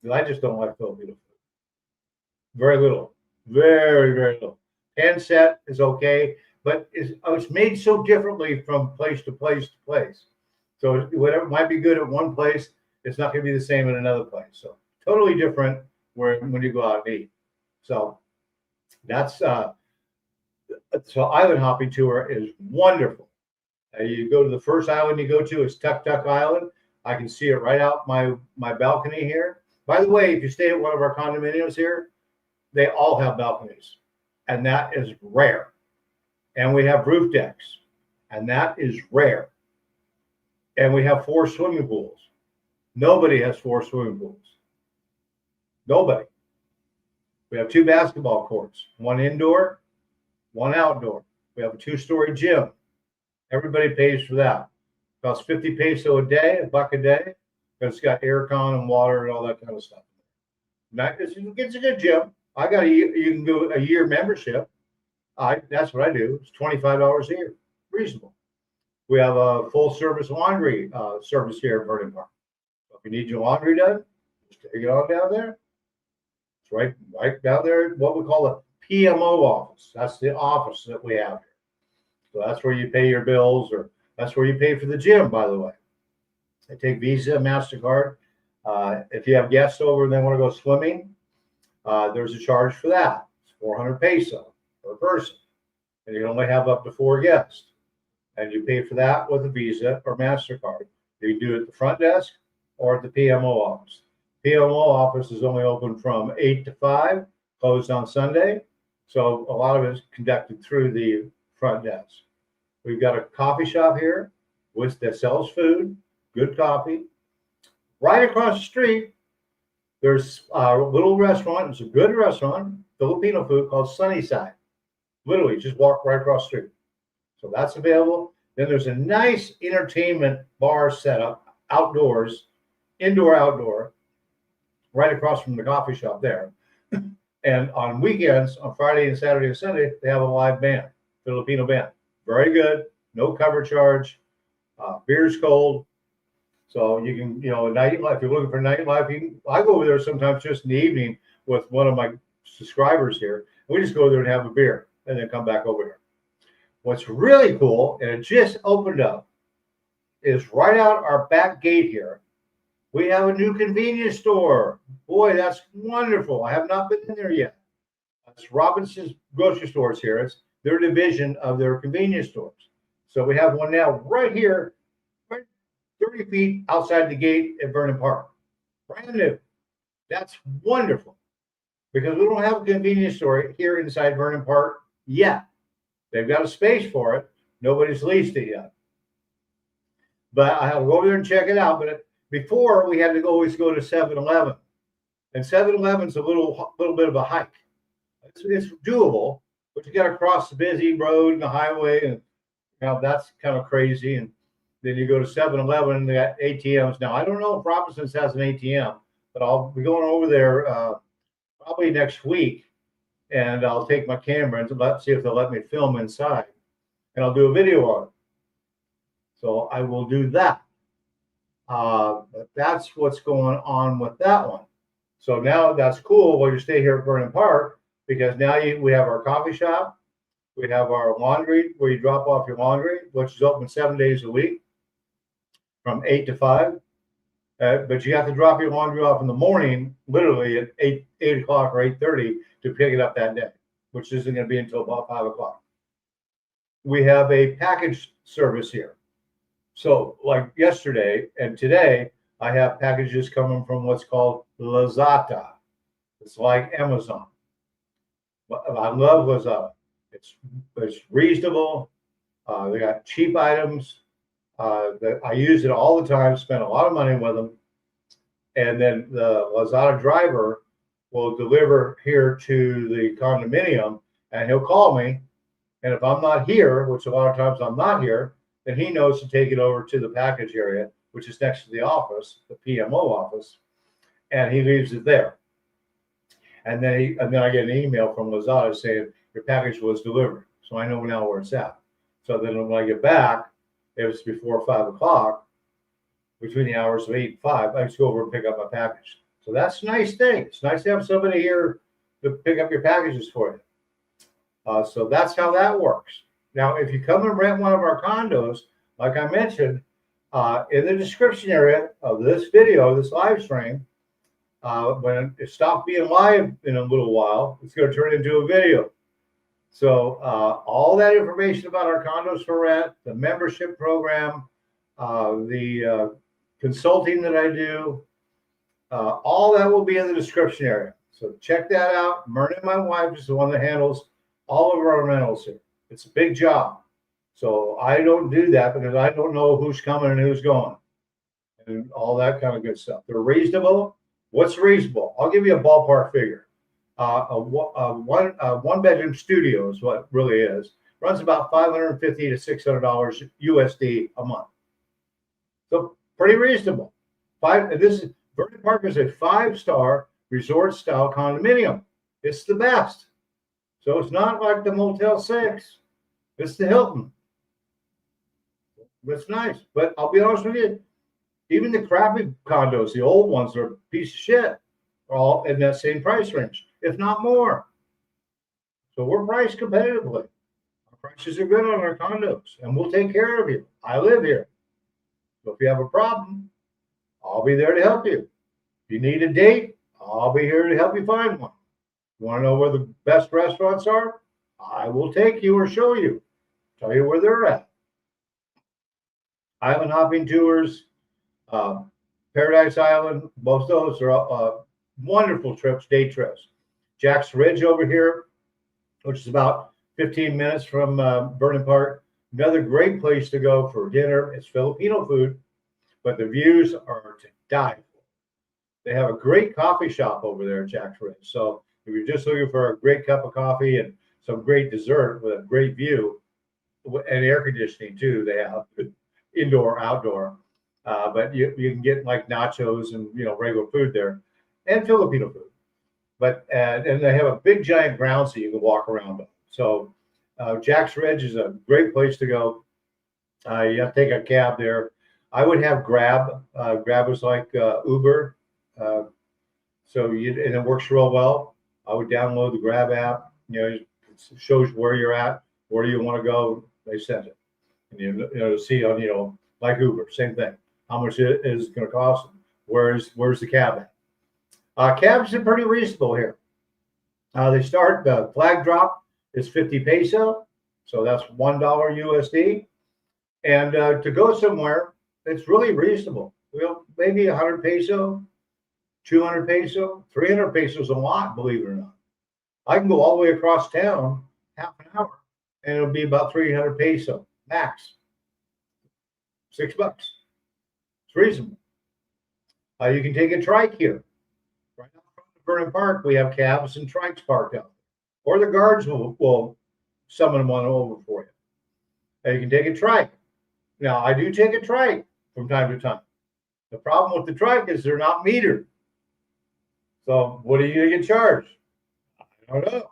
S1: do. I just don't like Filipino food. Very little. Very, very little. Pan set is okay, but it's made so differently from place to place to place. So whatever might be good at one place, it's not going to be the same in another place. So totally different when you go out and eat. So that's so island hopping tour is wonderful. You go to the first island you go to is Tuk Tuk Island. I can see it right out my balcony here. By the way, if you stay at one of our condominiums here, they all have balconies, and that is rare. And we have roof decks, and that is rare. And we have 4 swimming pools. Nobody has 4 swimming pools. Nobody. We have 2 basketball courts, 1 indoor, 1 outdoor. We have a 2-story gym. Everybody pays for that. Costs 50 peso a day, $1 a day. It's got air con and water and all that kind of stuff. It's a good gym. You can go a year membership. That's what I do. It's $25 a year. Reasonable. We have a full service laundry service here at Verdon Park. So if you need your laundry done, just take it on down there. It's right down there, what we call the PMO office. That's the office that we have here. So that's where you pay your bills, or that's where you pay for the gym, by the way. I take Visa, MasterCard. If you have guests over and they want to go swimming, there's a charge for that. It's 400 peso per person. And you can only have up to 4 guests. And you pay for that with a Visa or MasterCard. You do it at the front desk or at the PMO office. PMO office is only open from 8 to 5, closed on Sunday. So a lot of it is conducted through the front desk. We've got a coffee shop here that sells food, good coffee. Right across the street, there's a little restaurant. It's a good restaurant, Filipino food, called Sunnyside. Literally, just walk right across the street. So that's available. Then there's a nice entertainment bar setup outdoors, indoor, outdoor, right across from the coffee shop there. And on weekends, on Friday and Saturday and Sunday, they have a live band, Filipino band. Very good. No cover charge. Beer's cold. So you can, nightlife, if you're looking for nightlife, I go over there sometimes just in the evening with one of my subscribers here. And we just go there and have a beer and then come back over here. What's really cool, and it just opened up, is right out our back gate here. We have a new convenience store. Boy, that's wonderful. I have not been in there yet. It's Robinson's grocery stores here. It's their division of their convenience stores. So we have one now right here, right 30 feet outside the gate at Verdon Park. Brand new. That's wonderful, because we don't have a convenience store here inside Verdon Park yet. They've got a space for it. Nobody's leased it yet. But I'll go over there and check it out. But before, we had to always go to 7-Eleven. And 7-Eleven's a little bit of a hike. It's doable, but you got to cross the busy road and the highway, and that's kind of crazy. And then you go to 7-Eleven, and they got ATMs. Now, I don't know if Robinson's has an ATM, but I'll be going over there probably next week. And I'll take my camera and see if they'll let me film inside. And I'll do a video on it. So I will do that. But that's what's going on with that one. So now that's cool while you stay here at Vernon Park, because now we have our coffee shop, we have our laundry where you drop off your laundry, which is open 7 days a week from 8 to 5. But you have to drop your laundry off in the morning, literally at 8 o'clock or 8:30 to pick it up that day, which isn't going to be until about 5 o'clock. We have a package service here. So like yesterday and today, I have packages coming from what's called Lazada. It's like Amazon. I love Lazada. It's reasonable. They got cheap items. I use it all the time, spend a lot of money with them. And then the Lazada driver will deliver here to the condominium, and he'll call me. And if I'm not here, which a lot of times I'm not here, then he knows to take it over to the package area, which is next to the office, the PMO office, and he leaves it there. And then I get an email from Lazada saying your package was delivered, so I know now where it's at. So then when I get back, if it's before 5 o'clock, between the hours of 8 and 5, I just go over and pick up my package. So that's a nice thing. It's nice to have somebody here to pick up your packages for you. So that's how that works. Now, if you come and rent one of our condos, like I mentioned, in the description area of this video, this live stream, when it stops being live in a little while, it's going to turn into a video. So all that information about our condos for rent, the membership program, the consulting that I do, all that will be in the description area. So check that out. Myrna, my wife, is the one that handles all of our rentals here. It's a big job. So I don't do that because I don't know who's coming and who's going and all that kind of good stuff. They're reasonable. What's reasonable? I'll give you a ballpark figure. A one bedroom studio is what it really is. Runs about $550 to $600 USD a month. So pretty reasonable. Verdon Park is a 5-star resort style condominium. It's the best. So it's not like the Motel 6. It's the Hilton. It's nice. But I'll be honest with you, even the crappy condos, the old ones are a piece of shit, are all in that same price range, if not more. So we're priced competitively. Our prices are good on our condos, and we'll take care of you. I live here. So if you have a problem, I'll be there to help you. If you need a date, I'll be here to help you find one. You want to know where the best restaurants are? I will take you or show you. Tell you where they're at. Island hopping tours, Paradise Island, both those are wonderful trips, day trips. Jack's Ridge over here, which is about 15 minutes from Vernon Park. Another great place to go for dinner. It's Filipino food, but the views are to die for. They have a great coffee shop over there at Jack's Ridge. So if you're just looking for a great cup of coffee and some great dessert with a great view and air conditioning too, they have indoor, outdoor. But you can get like nachos and regular food there, and Filipino food. But and they have a big giant ground so you can walk around on. So Jack's Ridge is a great place to go. You have to take a cab there. I would have Grab. Grab is like Uber, and it works real well. I would download the Grab app. It shows where you're at, where do you want to go. They send it, and you see on like Uber, same thing. How much it is going to cost? Where's the cab at? Cabs are pretty reasonable here. They start the flag drop is 50 peso, so that's $1 USD. And to go somewhere, it's really reasonable. Maybe 100 peso, 200 peso, 300 pesos a lot, believe it or not. I can go all the way across town, half an hour, and it'll be about 300 peso max. $6. It's reasonable. You can take a trike here. Right out front of Vernon Park, we have cabs and trikes parked out. Or the guards will summon one over for you. And you can take a trike. Now, I do take a trike from time to time. The problem with the trike is they're not metered. So what are you going to get charged? I don't know.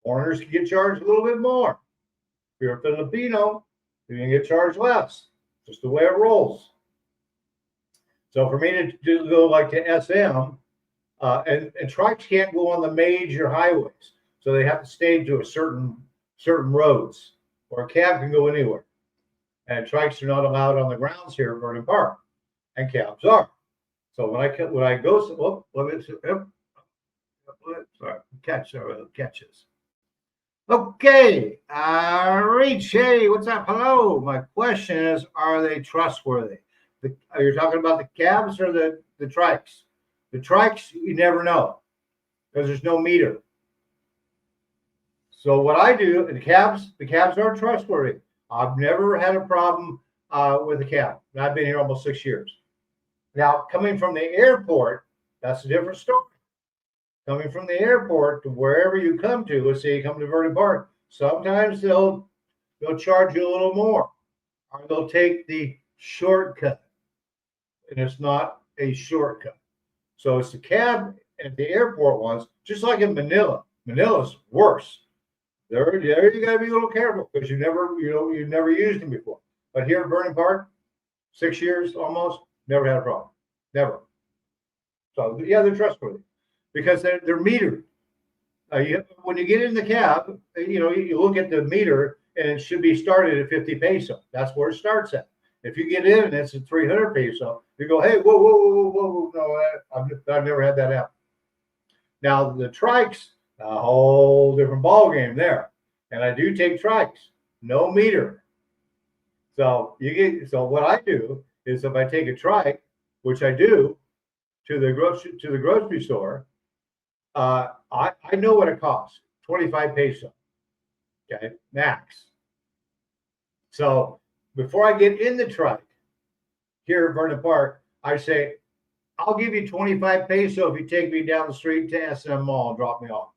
S1: Foreigners can get charged a little bit more. If you're a Filipino, you're going to get charged less. Just the way it rolls. So for me to go like to SM, and trucks can't go on the major highways, so they have to stay to a certain roads, or a cab can go anywhere. And trikes are not allowed on the grounds here at Verdon Park, and cabs are. So when I go, oh, let me sorry, catches. Okay, Reach, hey, what's up? Hello. My question is, are they trustworthy? You're talking about the cabs or the trikes? The trikes, you never know because there's no meter. So what I do, the cabs are trustworthy. I've never had a problem with a cab. I've been here almost 6 years. Now, coming from the airport, that's a different story. Coming from the airport to wherever you come to, let's say you come to Verdon Park, sometimes they'll charge you a little more, or they'll take the shortcut, and it's not a shortcut. So it's the cab at the airport ones, just like in Manila. Manila's worse. There you got to be a little careful because you've never used them before. But here at Verdon Park, 6 years almost, never had a problem, never. So yeah, they're trustworthy because they're metered. When you get in the cab, you look at the meter and it should be started at 50 peso. That's where it starts at. If you get in and it's at 300 peso, you go, hey, whoa, no, I've never had that happen. Now the trikes, a whole different ball game there, and I do take trikes, no meter. So what I do is if I take a trike, which I do, to the grocery store, I know what it costs, 25 peso, okay, max. So before I get in the trike here at Verdon Park, I say, I'll give you 25 peso if you take me down the street to SM Mall and drop me off.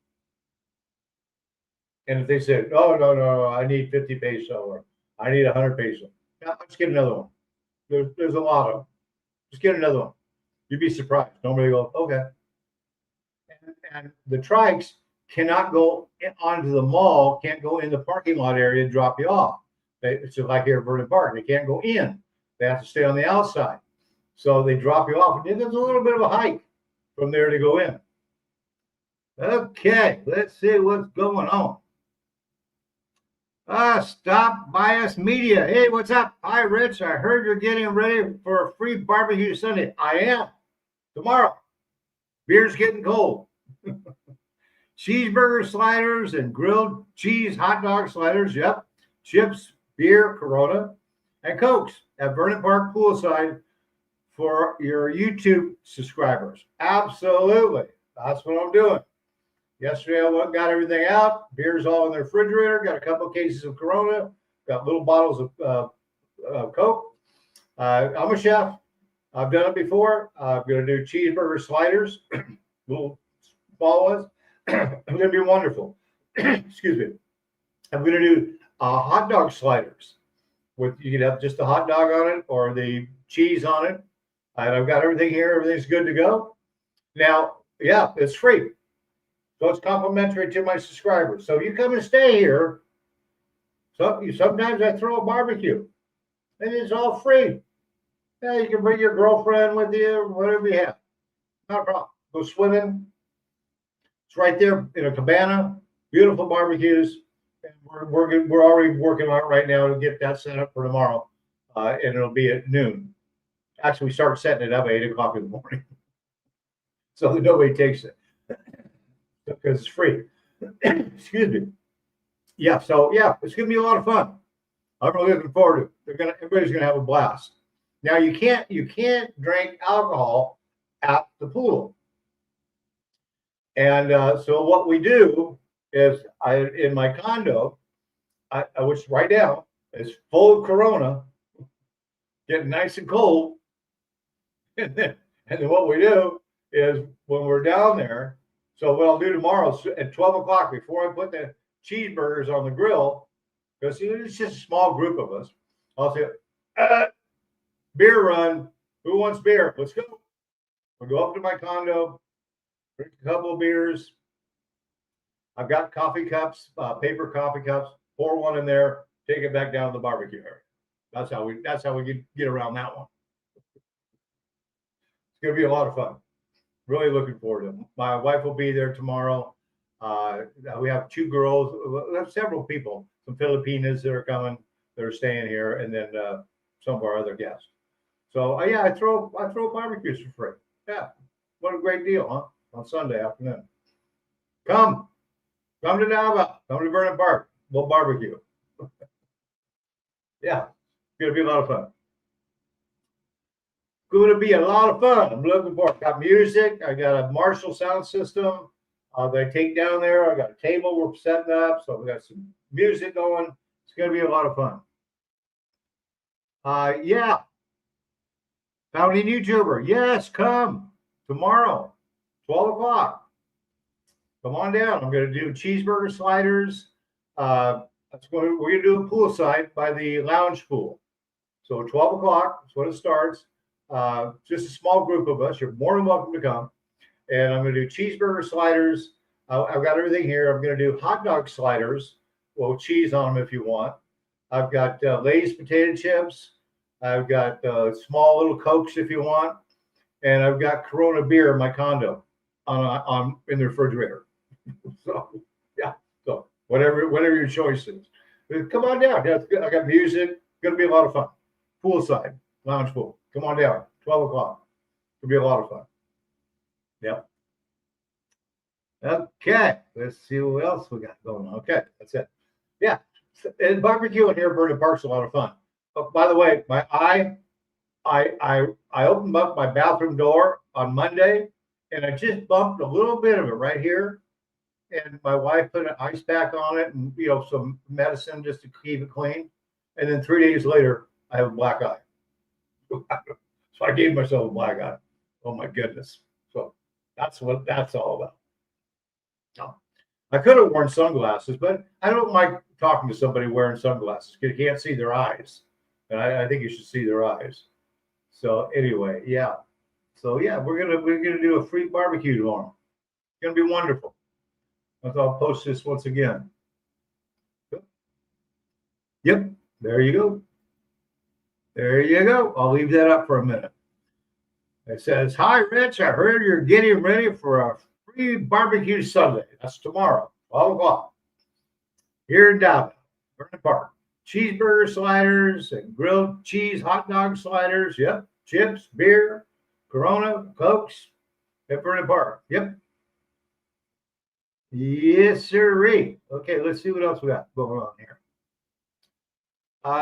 S1: And if they said, oh, no, I need 50 peso or I need 100 peso, now, let's get another one. There's a lot of them. Just get another one. You'd be surprised. Nobody goes, okay. And the trikes cannot go onto the mall, can't go in the parking lot area and drop you off. It's just like here at Verdon Park. They can't go in. They have to stay on the outside. So they drop you off. And there's a little bit of a hike from there to go in. Okay, let's see what's going on. Stop Bias Media. Hey, what's up? Hi, Rich. I heard you're getting ready for a free barbecue Sunday. I am. Tomorrow. Beer's getting cold. Cheeseburger sliders and grilled cheese hot dog sliders. Yep. Chips, beer, Corona, and Cokes at Verdon Park Poolside for your YouTube subscribers. Absolutely. That's what I'm doing. Yesterday, I went and got everything out. Beer's all in the refrigerator. Got a couple of cases of Corona. Got little bottles of Coke. I'm a chef. I've done it before. I'm going to do cheeseburger sliders, little small ones. It's going to be wonderful. Excuse me. I'm going to do hot dog sliders. You can have just the hot dog on it or the cheese on it. And I've got everything here. Everything's good to go. Now, yeah, it's free. So it's complimentary to my subscribers. So you come and stay here. Sometimes I throw a barbecue. And it's all free. Yeah, you can bring your girlfriend with you, whatever you have. Not a problem. Go swimming. It's right there in a cabana. Beautiful barbecues. And we're already working on it right now to get that set up for tomorrow. And it'll be at noon. Actually, we start setting it up at 8 o'clock in the morning. So that nobody takes it. Because it's free. Excuse me. Yeah, so yeah, it's gonna be a lot of fun. I'm really looking forward to it. Everybody's gonna have a blast. Now you can't drink alcohol at the pool. And so what we do is in my condo, which right now is full of Corona, getting nice and cold. And then what we do is when we're down there, so what I'll do tomorrow is at 12 o'clock, before I put the cheeseburgers on the grill, because it's just a small group of us, I'll say, beer run. Who wants beer? Let's go. We'll go up to my condo, drink a couple of beers. I've got coffee cups, paper coffee cups. Pour one in there, take it back down to the barbecue area. That's how we get around that one. going to be a lot of fun. Really looking forward to it. My wife will be there tomorrow. We have 2 girls. We have several people, some Filipinos that are coming, that are staying here, and then some of our other guests. So yeah, I throw barbecues for free. Yeah, what a great deal, huh? On Sunday afternoon. Come to Davao. Come to Verdon Parc. We'll barbecue. Yeah, it's gonna be a lot of fun. Going to be a lot of fun. I'm looking for it. Got music. I got a Marshall sound system that I take down there. I got a table we're setting up. So we got some music going. It's going to be a lot of fun. Yeah. Found a YouTuber. Yes, come tomorrow, 12 o'clock. Come on down. I'm going to do cheeseburger sliders. We're going to do a poolside by the lounge pool. So 12 o'clock. That's when it starts. Just a small group of us. You're more than welcome to come. And I'm going to do cheeseburger sliders. I've got everything here. I'm going to do hot dog sliders. Well, cheese on them if you want. I've got Lay's potato chips. I've got small little Cokes if you want. And I've got Corona beer in my condo on in the refrigerator. So, yeah. So, whatever your choice is. But come on down. Yeah, I got music. Going to be a lot of fun. Poolside, lounge pool. Come on down, 12 o'clock. It'll be a lot of fun. Yep. Okay, let's see what else we got going on. Okay, that's it. Yeah, and barbecuing here at Verdon Park's a lot of fun. Oh, by the way, I opened up my bathroom door on Monday, and I just bumped a little bit of it right here. And my wife put an ice pack on it, and some medicine just to keep it clean. And then 3 days later, I have a black eye. So I gave myself a black eye. Oh my goodness. So that's what that's all about. No. I could have worn sunglasses, but I don't like talking to somebody wearing sunglasses because you can't see their eyes. And I think you should see their eyes. So anyway, yeah. So yeah, we're gonna do a free barbecue tomorrow. It's gonna be wonderful. I'll post this once again. Yep, there you go. There you go. I'll leave that up for a minute. It says, "Hi, Rich. I heard you're getting ready for a free barbecue Sunday. That's tomorrow, 12 o'clock. Here in Davao, Verdon Parc. Cheeseburger sliders and grilled cheese hot dog sliders. Yep. Chips, beer, Corona, Cokes at Verdon Parc. Yep. Yes, sirree. Okay, let's see what else we got going on here.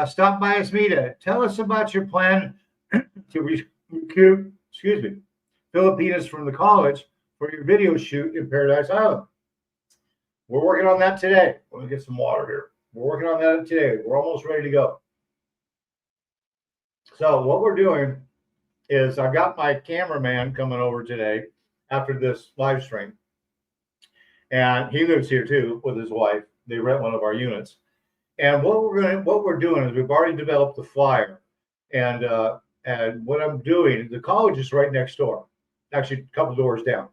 S1: Stop by Asmita. Tell us about your plan to recruit, Filipinos from the college for your video shoot in Paradise Island. We're working on that today. Let me get some water here. We're working on that today. We're almost ready to go. So what we're doing is I've got my cameraman coming over today after this live stream. And he lives here too with his wife. They rent one of our units. And what we're doing is we've already developed the flyer, and what I'm doing, the college is right next door, actually a couple doors down,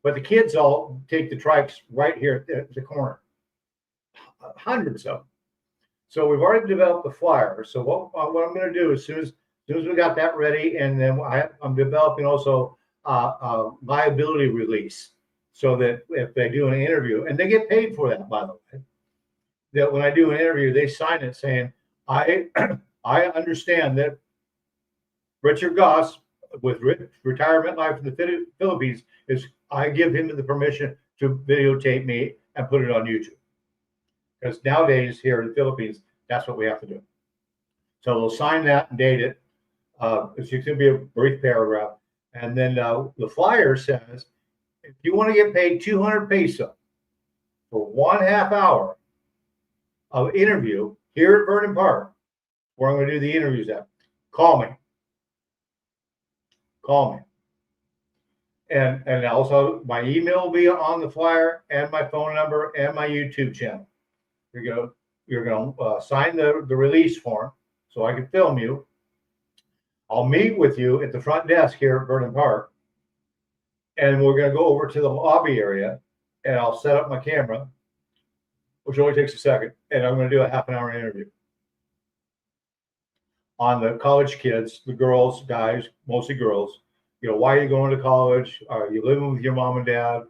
S1: but the kids all take the trikes right here at the corner, hundreds of them. So we've already developed the flyer. So what I'm going to do as soon as we got that ready, and then I'm developing also a liability release, so that if they do an interview, and they get paid for that, by the way. That when I do an interview, they sign it saying, I understand that Richard Goss with Retirement Life in the Philippines I give him the permission to videotape me and put it on YouTube. Because nowadays here in the Philippines, that's what we have to do. So they'll sign that and date it. It's going to be a brief paragraph. And then the flyer says, if you want to get paid 200 peso for 1/2 hour of interview here at Verdon Parc, where I'm going to do the interviews at, call me. And also my email will be on the flyer, and my phone number, and my YouTube channel. You're going to sign the release form so I can film you. I'll meet with you at the front desk here at Verdon Parc, and we're going to go over to the lobby area, and I'll set up my camera, which only takes a second, and I'm going to do a 1/2 hour interview on the college kids, the girls, guys, mostly girls, why are you going to college? Are you living with your mom and dad?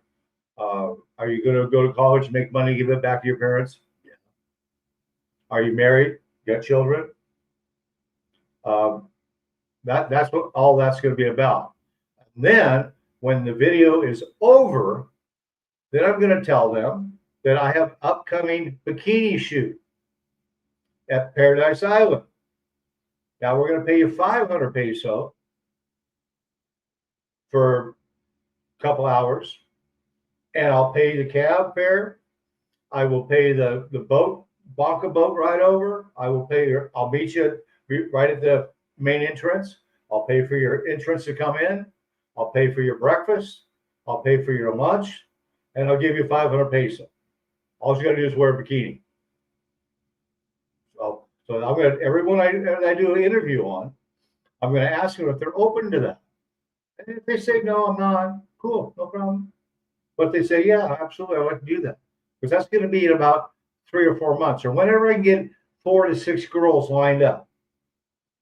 S1: Are you going to go to college, make money, give it back to your parents? Yeah. Are you married? Got children? That's what all that's going to be about. And then when the video is over, then I'm going to tell them that I have upcoming bikini shoot at Paradise Island. Now we're going to pay you 500 peso for a couple hours, and I'll pay the cab fare. I will pay the boat, Bonka boat ride over. I'll meet you right at the main entrance. I'll pay for your entrance to come in. I'll pay for your breakfast. I'll pay for your lunch, and I'll give you 500 peso. All you got to do is wear a bikini. So I'm going to, everyone I do an interview on, I'm going to ask them if they're open to that. And if they say, no, I'm not, cool, no problem. But they say, yeah, absolutely, I'd like to do that. Because that's going to be in about 3 or 4 months, or whenever I can get 4 to 6 girls lined up.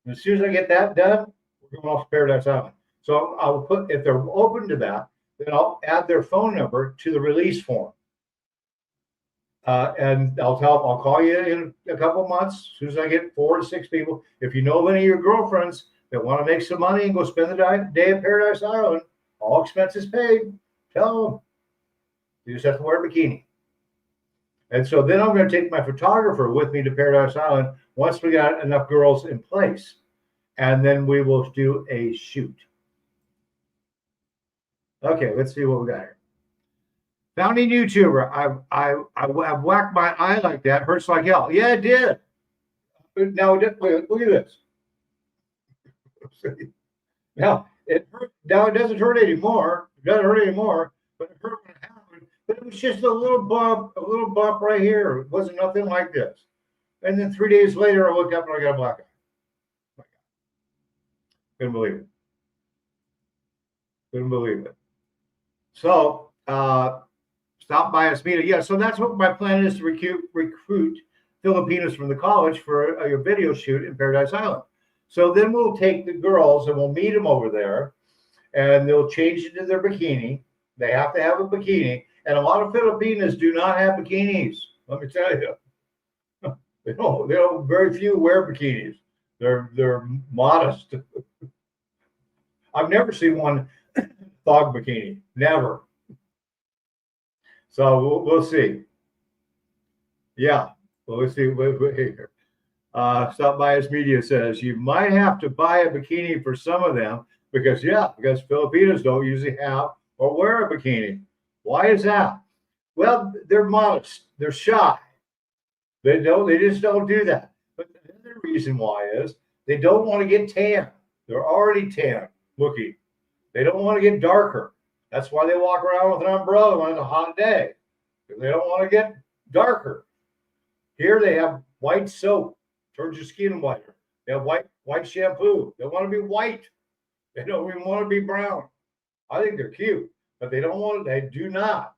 S1: And as soon as I get that done, we're going off to Paradise Island. So I'll put, if they're open to that, then I'll add their phone number to the release form. And I'll call you in a couple of months, as soon as I get 4 to 6 people. If you know of any of your girlfriends that want to make some money and go spend the day at Paradise Island, all expenses paid, tell them. You just have to wear a bikini. And so then I'm going to take my photographer with me to Paradise Island once we got enough girls in place. And then we will do a shoot. Okay, let's see what we got here. Founding YouTuber. I whacked my eye like that. Hurts like hell. Yeah, it did. Now, look at this. Now, it hurt. Now, it doesn't hurt anymore. It doesn't hurt anymore, but it hurt when it happened. But it was just a little bump right here. It wasn't nothing like this. And then 3 days later, I woke up and I got a black eye. Couldn't believe it. Couldn't believe it. So, stop by us, meet. Yeah, so that's what my plan is, to recruit Filipinos from the college for a video shoot in Paradise Island. So then we'll take the girls and we'll meet them over there, and they'll change into their bikini. They have to have a bikini, and a lot of Filipinos do not have bikinis. Let me tell you, they don't. Very few wear bikinis. They're modest. I've never seen one thong bikini. Never. So we'll see. Yeah, we'll see. Here. Stop by us media says you might have to buy a bikini for some of them because Filipinos don't usually have or wear a bikini. Why is that? Well, they're modest. They're shy. They just don't do that. But the other reason why is they don't want to get tan. They're already tan looking. They don't want to get darker. That's why they walk around with an umbrella when it's a hot day, because they don't want to get darker. Here they have white soap, turns your skin whiter. They have white shampoo. They want to be white. They don't even want to be brown. I think they're cute, but they don't want it. They do not.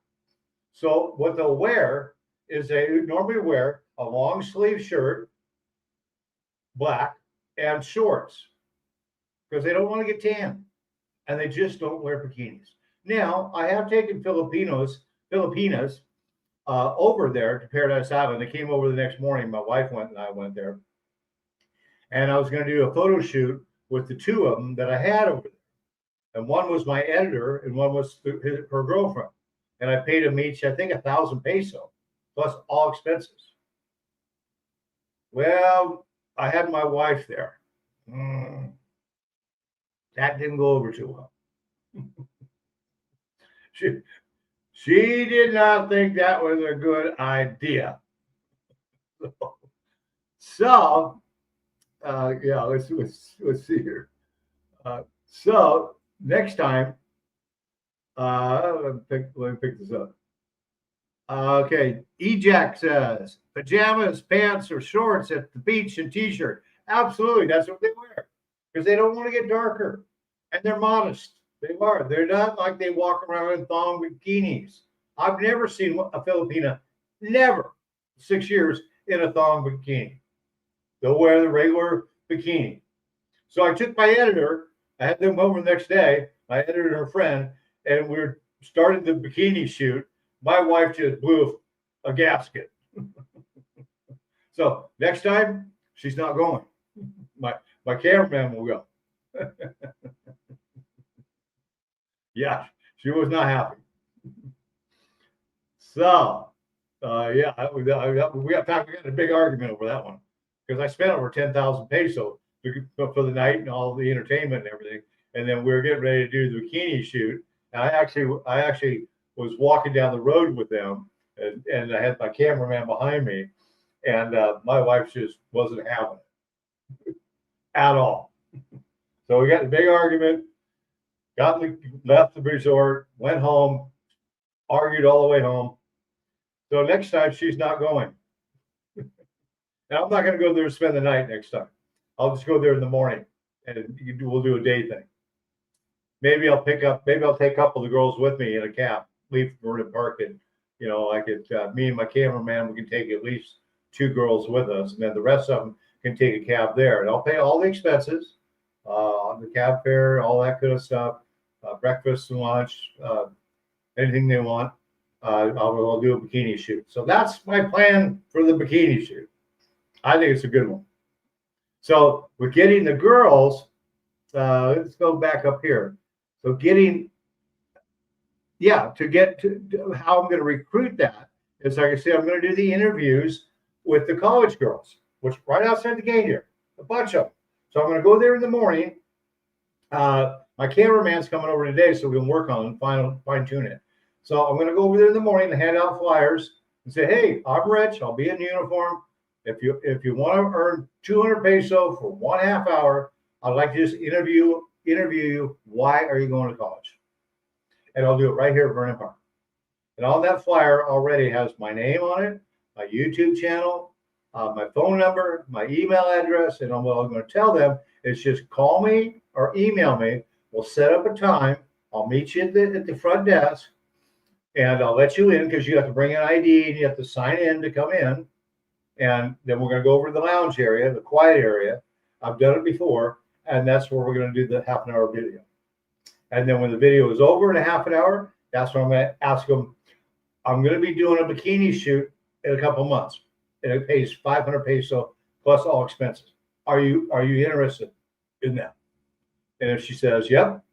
S1: So what they'll wear is they normally wear a long sleeve shirt, black, and shorts, because they don't want to get tan, and they just don't wear bikinis. Now, I have taken Filipinas over there to Paradise Island. They came over the next morning. My wife went and I went there. And I was going to do a photo shoot with the two of them that I had over there. And one was my editor and one was her girlfriend. And I paid them each, I think, 1,000 peso, plus all expenses. Well, I had my wife there. That didn't go over too well. She did not think that was a good idea. So yeah, let's see here. So next time, let me pick this up. Okay, Ejac says pajamas, pants, or shorts at the beach and t-shirt. Absolutely, that's what they wear because they don't want to get darker, and they're modest. They are. They're not like they walk around in thong bikinis. I've never seen a Filipina, never, 6 years, in a thong bikini. They'll wear the regular bikini. So I took my editor I had them over the next day. I edited her friend, and we started the bikini shoot. My wife just blew a gasket. So next time, she's not going. My my cameraman will go. Yeah, she was not happy. So, yeah, we got a big argument over that one because I spent over 10,000 pesos for the night and all the entertainment and everything, and then we were getting ready to do the bikini shoot. And I actually was walking down the road with them, and I had my cameraman behind me, and my wife just wasn't having it at all. So we got a big argument. Left the resort, went home, argued all the way home. So next time she's not going. Now I'm not going to go there and spend the night next time. I'll just go there in the morning, and we'll do a day thing. Maybe I'll take a couple of the girls with me in a cab, leave Verdon Park, and me and my cameraman, we can take at least 2 girls with us, and then the rest of them can take a cab there, and I'll pay all the expenses, the cab fare, all that kind of stuff, breakfast and lunch, anything they want. I'll do a bikini shoot. So that's my plan for the bikini shoot. I think it's a good one. So with getting the girls, let's go back up here. So to get to how I'm going to recruit that is, like I said, I'm going to do the interviews with the college girls, which right outside the gate here, a bunch of them. So I'm going to go there in the morning. My cameraman's coming over today, so we can work on fine tune it. So I'm going to go over there in the morning and hand out flyers and say, hey, I'm Rich. I'll be in uniform. If you want to earn 200 peso for 1/2 hour, I'd like to just interview you. Why are you going to college? And I'll do it right here at Verdon Park. And on that flyer already has my name on it, my YouTube channel, my phone number, my email address. And what I'm going to tell them is just call me or email me. We'll set up a time. I'll meet you at the front desk. And I'll let you in because you have to bring an ID and you have to sign in to come in. And then we're going to go over to the lounge area, the quiet area. I've done it before. And that's where we're going to do the half-an-hour video. And then when the video is over in a half an hour, that's when I'm going to ask them, I'm going to be doing a bikini shoot in a couple of months. And it pays 500 peso plus all expenses. Are you interested in that? And if she says, yep,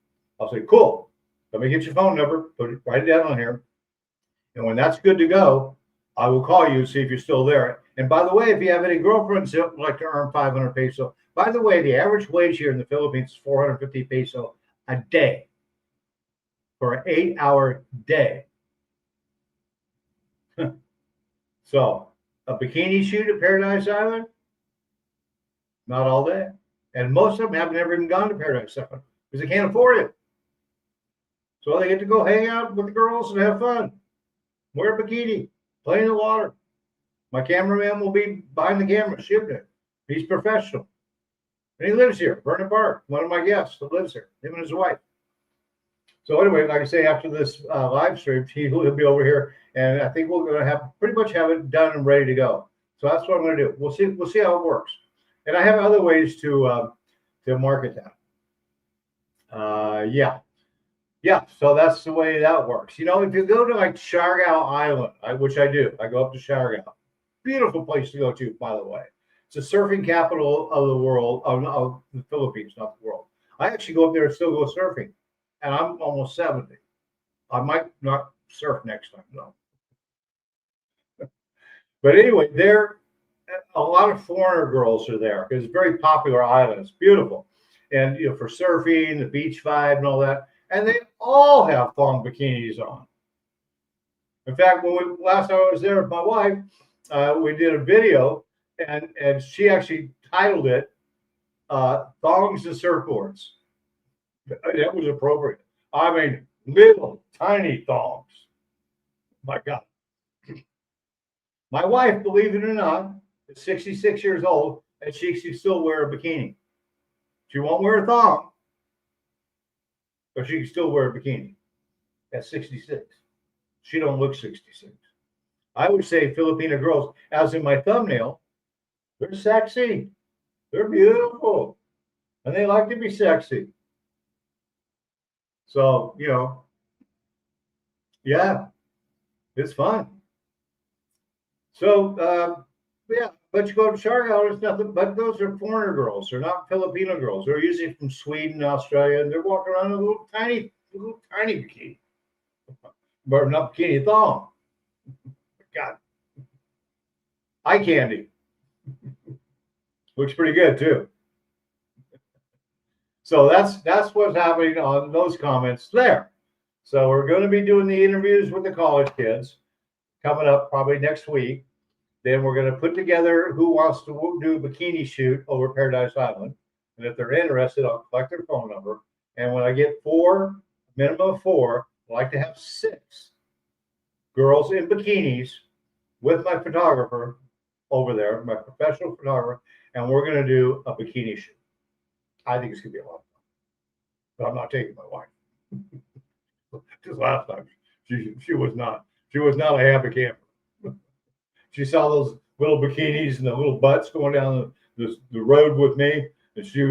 S1: I'll say, cool. Let me get your phone number, write it down on here. And when that's good to go, I will call you, see if you're still there. And by the way, if you have any girlfriends that would like to earn 500 peso, by the way, the average wage here in the Philippines is 450 peso a day for an 8-hour day. So a bikini shoot at Paradise Island, not all day. And most of them have never even gone to Paradise Island because they can't afford it. So they get to go hang out with the girls and have fun. Wear a bikini, play in the water. My cameraman will be behind the camera shooting it. He's professional. And he lives here, Verdon Park, one of my guests that lives here, him and his wife. So anyway, like I say, after this live stream, he'll be over here, and I think we're going to pretty much have it done and ready to go. So that's what I'm going to do. We'll see how it works. And I have other ways to market that. Yeah, so that's the way that works. You know, if you go to like Siargao Island, which I do, I go up to Siargao. Beautiful place to go to, by the way. It's the surfing capital of the world, of the Philippines, not the world. I actually go up there and still go surfing, and I'm almost 70. I might not surf next time, though. But anyway, a lot of foreigner girls are there because it's a very popular island. It's beautiful, and for surfing, the beach vibe, and all that. And they all have thong bikinis on. In fact, last time I was there with my wife, we did a video, and she actually titled it "Thongs and Surfboards." That was appropriate. I mean, little tiny thongs. My God. My wife, believe it or not, is 66 years old, and she can still wear a bikini. She won't wear a thong, but she can still wear a bikini at 66. She don't look 66. I would say Filipino girls, as in my thumbnail, they're sexy. They're beautiful. And they like to be sexy. So, yeah, it's fun. So, yeah, but you go to Shark Island, it's nothing, but those are foreigner girls. They're not Filipino girls. They're usually from Sweden, Australia, and they're walking around in a little tiny bikini. But not bikini thong. God. Eye candy. Looks pretty good too. So that's what's happening on those comments there. So we're going to be doing the interviews with the college kids coming up probably next week. Then we're going to put together who wants to do a bikini shoot over Paradise Island. And if they're interested, I'll collect their phone number. And when I get minimum of four, I like to have 6 girls in bikinis with my photographer over there, my professional photographer, and we're going to do a bikini shoot. I think it's going to be a lot of fun. But I'm not taking my wife. Because last time she was not a happy camper. She saw those little bikinis and the little butts going down the road with me, and she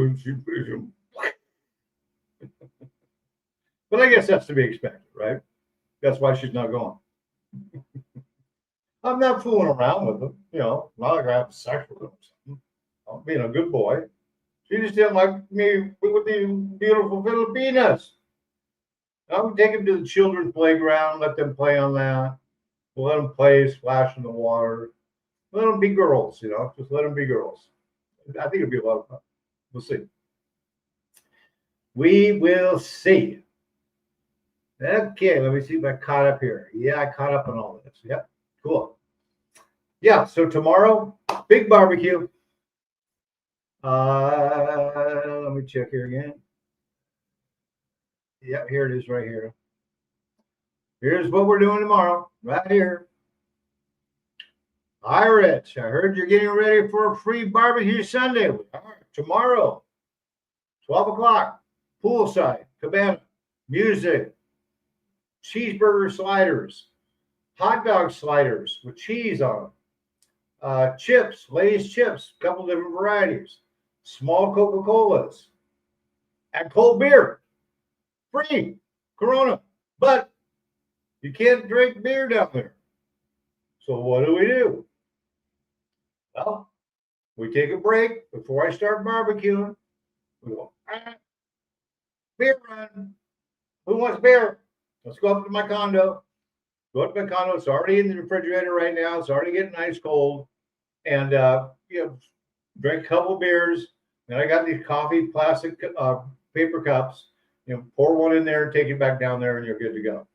S1: but I guess that's to be expected, right? That's why she's not going. I'm not fooling around with them, not like I have sex with them or something. I'm being a good boy. She just didn't like me with the beautiful Filipinas. I would take them to the children's playground, let them play on that. We'll let them play, splash in the water. Let them be girls, just let them be girls. I think it'd be a lot of fun. We'll see. We will see. Okay, let me see if I caught up here. Yeah, I caught up on all of this. Yep, cool. Yeah, so tomorrow, big barbecue. Let me check here again. Yeah, here it is right here. Here's what we're doing tomorrow, right here. Hi, Rich. I heard you're getting ready for a free barbecue Sunday. Tomorrow, 12 o'clock, poolside, cabana, music, cheeseburger sliders, hot dog sliders with cheese on them, chips, Lay's chips, a couple different varieties, small Coca-Colas, and cold beer. Free, Corona. But you can't drink beer down there. So what do? Well, we take a break before I start barbecuing. We go, beer run. Who wants beer? Let's go up to my condo. Go up to my condo. It's already in the refrigerator right now. It's already getting ice cold. And, drink a couple beers. Then I got these coffee plastic paper cups. Pour one in there and take it back down there, and you're good to go.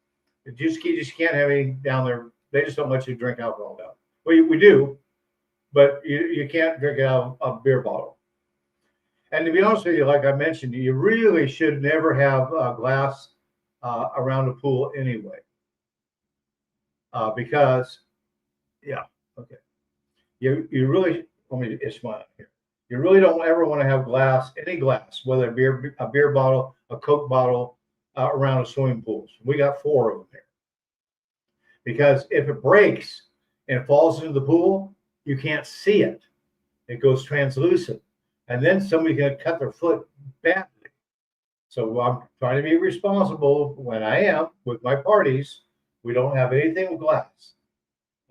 S1: You just can't have any down there. They just don't let you drink alcohol down. Well, we do, but you can't drink out of a beer bottle. And to be honest with you, like I mentioned, you really should never have glass around the pool anyway. Because, yeah, okay. You really, let me smile here. You really don't ever want to have any glass, whether a beer bottle, a Coke bottle, around a swimming pool. We got 4 of them here. Because if it breaks and falls into the pool, you can't see it. It goes translucent. And then somebody's going to cut their foot badly. So I'm trying to be responsible when I am with my parties. We don't have anything with glass.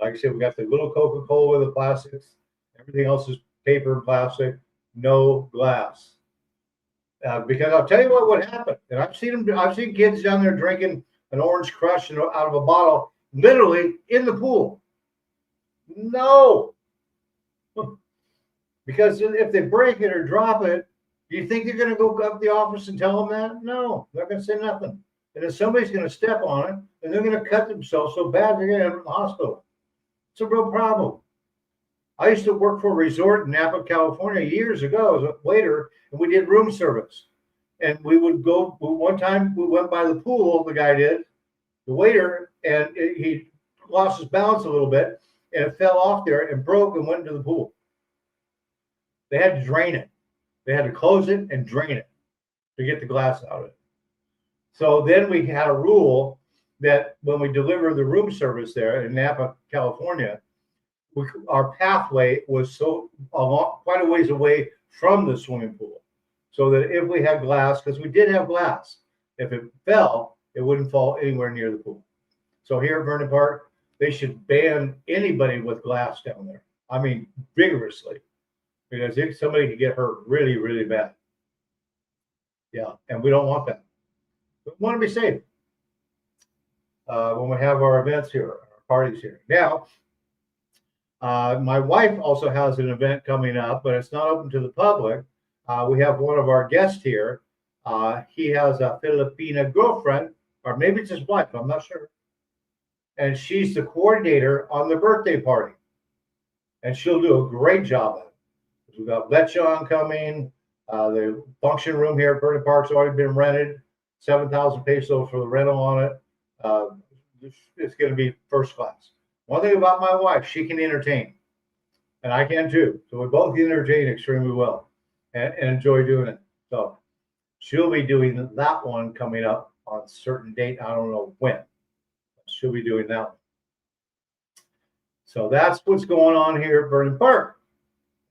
S1: Like I said, we got the little Coca-Cola with the plastics. Everything else is paper and plastic. No glass. Because I'll tell you what would happen. And I've seen kids down there drinking an Orange Crush out of a bottle, literally in the pool. No. Because if they break it or drop it, do you think they're going to go up to the office and tell them that? No, they're going to say nothing. And if somebody's going to step on it, and they're going to cut themselves so bad they're going to end up in the hospital. It's a real problem. I used to work for a resort in Napa, California years ago as a waiter, and we did room service. And we would go, one time we went by the pool, the guy did, the waiter, and he lost his balance a little bit, and it fell off there and broke and went into the pool. They had to drain it. They had to close it and drain it to get the glass out of it. So then we had a rule that when we deliver the room service there in Napa, California, our pathway was quite a ways away from the swimming pool. So that if we had glass, because we did have glass, If it fell, it wouldn't fall anywhere near the pool. So here at Verdon Park, they should ban anybody with glass down there. I mean, vigorously, because somebody could get hurt really, really bad. Yeah, and we don't want that. We want to be safe when we have our events here, our parties here. Now, my wife also has an event coming up, but it's not open to the public. We have one of our guests here. He has a Filipino girlfriend, or maybe it's his wife, I'm not sure. And she's the coordinator on the birthday party. And she'll do a great job of it. We've got lechon coming. The function room here at Verdon Park's already been rented. 7,000 pesos for the rental on it. It's going to be first class. One thing about my wife, she can entertain. And I can too. So we both entertain extremely well and enjoy doing it. So she'll be doing that one coming up on a certain date. I don't know when. She'll be doing that one. So that's what's going on here at Verdon Park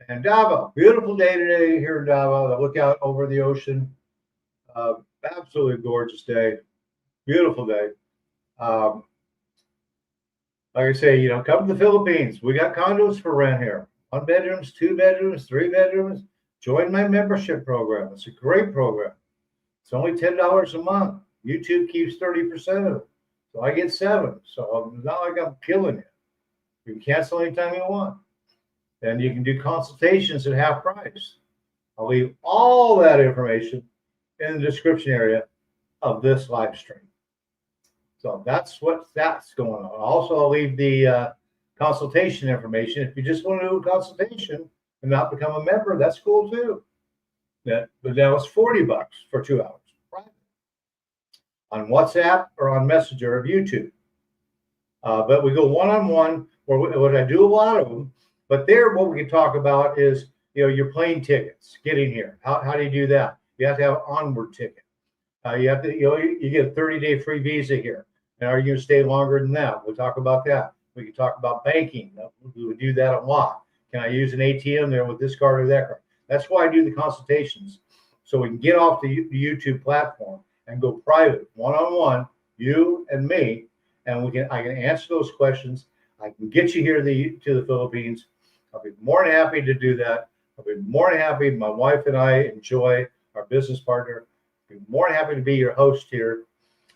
S1: and Davao. Beautiful day today here in Davao. I look out over the ocean. Absolutely gorgeous day. Beautiful day. Like I say, come to the Philippines. We got condos for rent here. 1 bedrooms, 2 bedrooms, 3 bedrooms. Join my membership program. It's a great program. It's only $10 a month. YouTube keeps 30% of it. So I get 7. So it's not like I'm killing it. You can cancel anytime you want. And you can do consultations at half price. I'll leave all that information in the description area of this live stream. So that's going on. Also, I'll leave the consultation information. If you just want to do a consultation and not become a member, that's cool too. But now it's $40 for 2 hours. Private. On WhatsApp or on Messenger of YouTube. But we go one-on-one, or I do a lot of them. But there, what we can talk about is, your plane tickets, getting here. How do you do that? You have to have an onward ticket. You have to, you get a 30-day free visa here. And are you going to stay longer than that? We'll talk about that. We can talk about banking. We would do that a lot. Can I use an ATM there with this card or that card? That's why I do the consultations. So we can get off the YouTube platform and go private, one-on-one, you and me, and I can answer those questions. I can get you here to the Philippines. I'll be more than happy to do that. I'll be more than happy. My wife and I enjoy our business partner. I'll be more than happy to be your host here,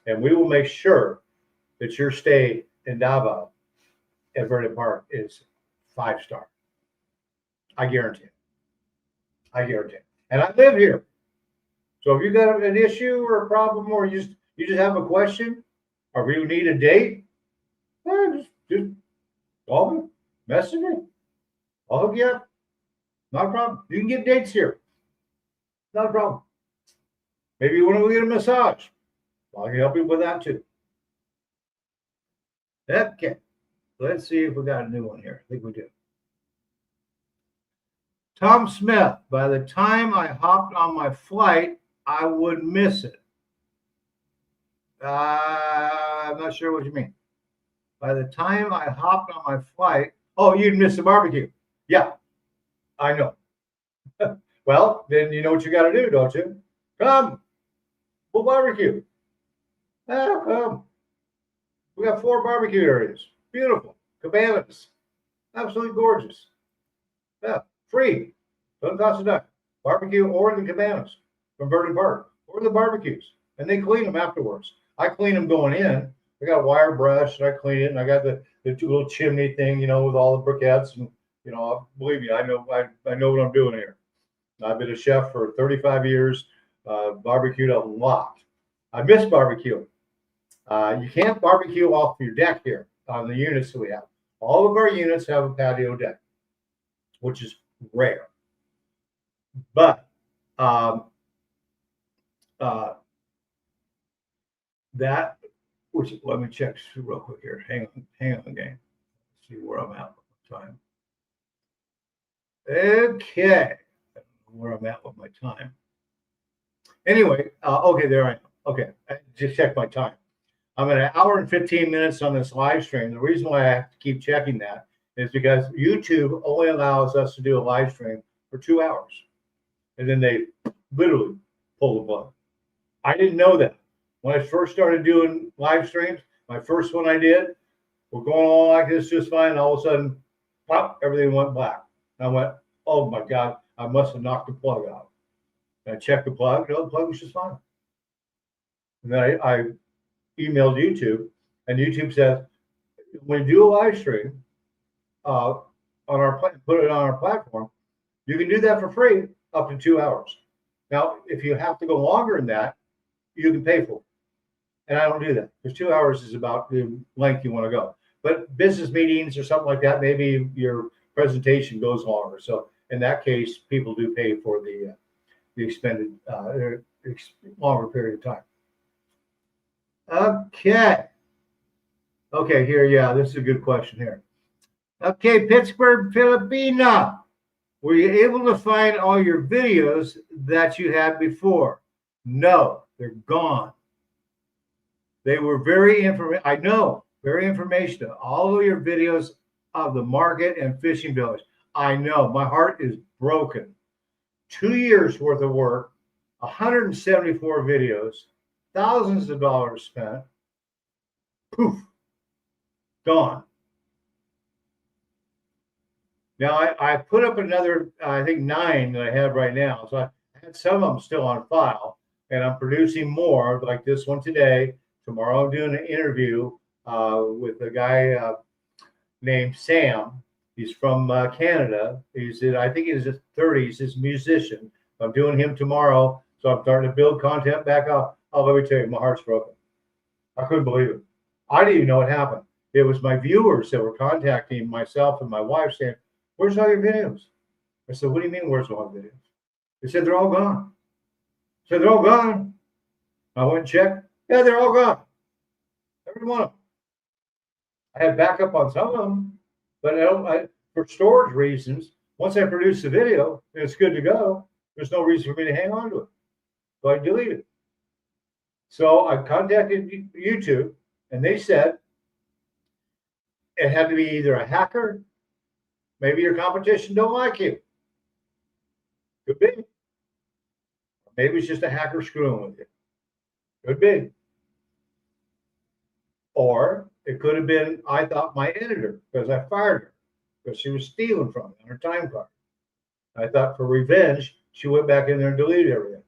S1: and we will make sure that your stay in Davao at Verdon Park is 5-star. I guarantee it. I guarantee it. And I live here. So if you got an issue or a problem, or you just have a question, or if you need a date, just call me, message me. I'll hook you up. Not a problem. You can get dates here. Not a problem. Maybe you want to get a massage. I can help you with that too. Okay. Let's see if we got a new one here. I think we do. Tom Smith, by the time I hopped on my flight, I would miss it. I'm not sure what you mean. By the time I hopped on my flight, you'd miss the barbecue. Yeah, I know. Well, then you know what you got to do, don't you? Come. We'll barbecue. Come. We got 4 barbecue areas. Beautiful. Cabanas. Absolutely gorgeous. Yeah, free. Doesn't cost a dime. Barbecue or the cabanas from Verdon Park or the barbecues. And they clean them afterwards. I clean them going in. I got a wire brush and I clean it. And I got the little chimney thing, with all the briquettes. And, believe me, I know what I'm doing here. I've been a chef for 35 years, barbecued a lot. I miss barbecuing. You can't barbecue off your deck here on the units that we have. All of our units have a patio deck, which is rare. But let me check real quick here. Hang on, gang. See where I'm at with my time. Okay, where I'm at with my time. Anyway, okay, there I am. Okay, I just checked my time. I'm at 1 hour and 15 minutes on this live stream. The reason why I have to keep checking that is because YouTube only allows us to do a live stream for 2 hours. And then they literally pull the plug. I didn't know that. When I first started doing live streams, my first one I did, we're going along like this just fine. And all of a sudden, pop, everything went black. And I went, oh my God, I must have knocked the plug out. And I checked the plug, no, the plug was just fine. And then I emailed YouTube, and YouTube says, when you do a live stream on our put it on our platform, you can do that for free up to 2 hours. Now, if you have to go longer than that, you can pay for it. And I don't do that because 2 hours is about the length you want to go. But business meetings or something like that, maybe your presentation goes longer. So in that case, people do pay for the expended longer period of time. Okay. Okay, here, yeah, this is a good question here. Okay, Pittsburgh, Filipino. Were you able to find all your videos that you had before? No, they're gone. They were very I know, very informational. All of your videos of the market and fishing village. I know, my heart is broken. 2 years worth of work, 174 videos, thousands of dollars spent. Poof, gone. Now I put up another, I think 9 that I have right now. So I had some of them still on file, and I'm producing more like this one today. Tomorrow I'm doing an interview with a guy named Sam. He's from Canada. I think he's in his 30s. He's a musician. I'm doing him tomorrow. So I'm starting to build content back up. Oh, let me tell you, my heart's broken. I couldn't believe it. I didn't even know what happened. It was my viewers that were contacting myself and my wife saying, where's all your videos? I said, what do you mean, where's all the videos? They said, they're all gone. I said, they're all gone. I went and checked. Yeah, they're all gone. Every one of them. I had backup on some of them, but for storage reasons, once I produce the video and it's good to go, there's no reason for me to hang on to it. So I deleted it. So I contacted YouTube, and they said it had to be either a hacker, maybe your competition don't like you. Could be. Maybe it's just a hacker screwing with you. Could be. Or it could have been, I thought, my editor, because I fired her because she was stealing from me on her time card. I thought for revenge, she went back in there and deleted everything.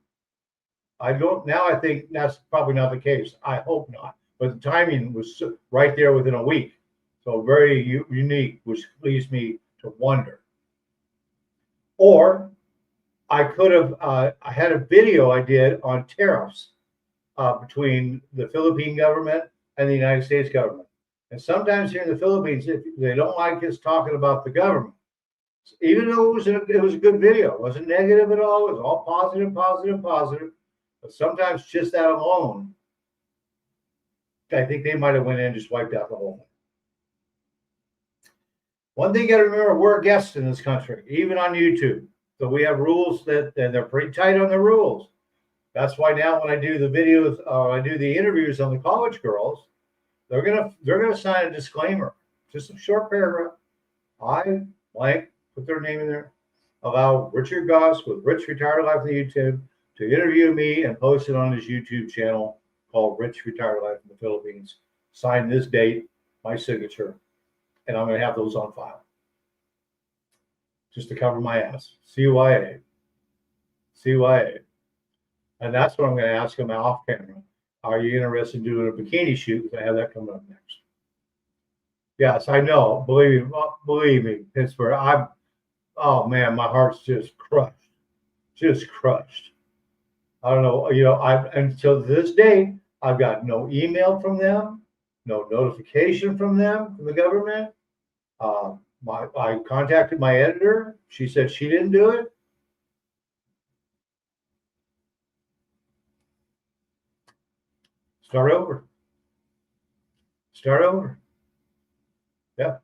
S1: Now I think that's probably not the case. I hope not. But the timing was right there within a week. So very unique, which leads me to wonder. Or I could have, I had a video I did on tariffs between the Philippine government and the United States government. And sometimes here in the Philippines, if they don't like us talking about the government, even though it was a good video, it wasn't negative at all. It was all positive, positive, positive. But sometimes just that alone, I think they might have went in and just wiped out the whole thing. One thing you got to remember, we're guests in this country, even on YouTube. So we have rules and they're pretty tight on the rules. That's why now when I do the videos, I do the interviews on the college girls, they're gonna sign a disclaimer, just a short paragraph. I put their name in there. Allow Richard Goss with Rich Retired Life on YouTube to interview me and post it on his YouTube channel called Rich Retired Life in the Philippines. Sign this date, my signature, and I'm going to have those on file. Just to cover my ass. CYA. And that's what I'm going to ask him off camera. Are you interested in doing a bikini shoot? Because I have that coming up next. Yes, I know. Believe me, Pittsburgh. Oh man, my heart's just crushed. Just crushed. I don't know, until this day, I've got no email from them, no notification from them, from the government. I contacted my editor. She said she didn't do it. Start over. Yeah.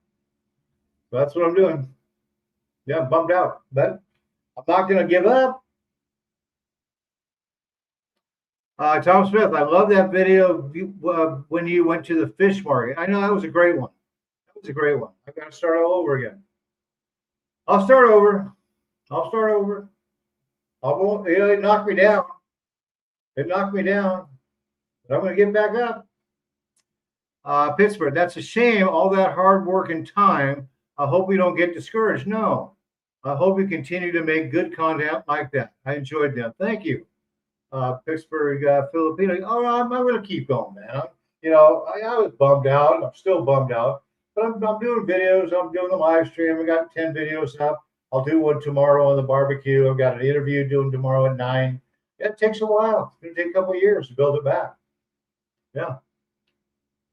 S1: That's what I'm doing. Yeah, I'm bummed out. But I'm not going to give up. Tom Smith, I love that video when you went to the fish market. I know that was a great one. I've got to start all over again. I'll start over. It knocked me down. but I'm going to get back up. Pittsburgh, that's a shame. All that hard work and time. I hope we don't get discouraged. No, I hope we continue to make good content like that. I enjoyed that. Thank you. Pittsburgh, Filipino. Oh, I'm going to keep going, man. I was bummed out. I'm still bummed out, but I'm doing videos. I'm doing the live stream. I got 10 videos up. I'll do one tomorrow on the barbecue. I've got an interview doing tomorrow at 9. It takes a while. It's going to take a couple of years to build it back. Yeah.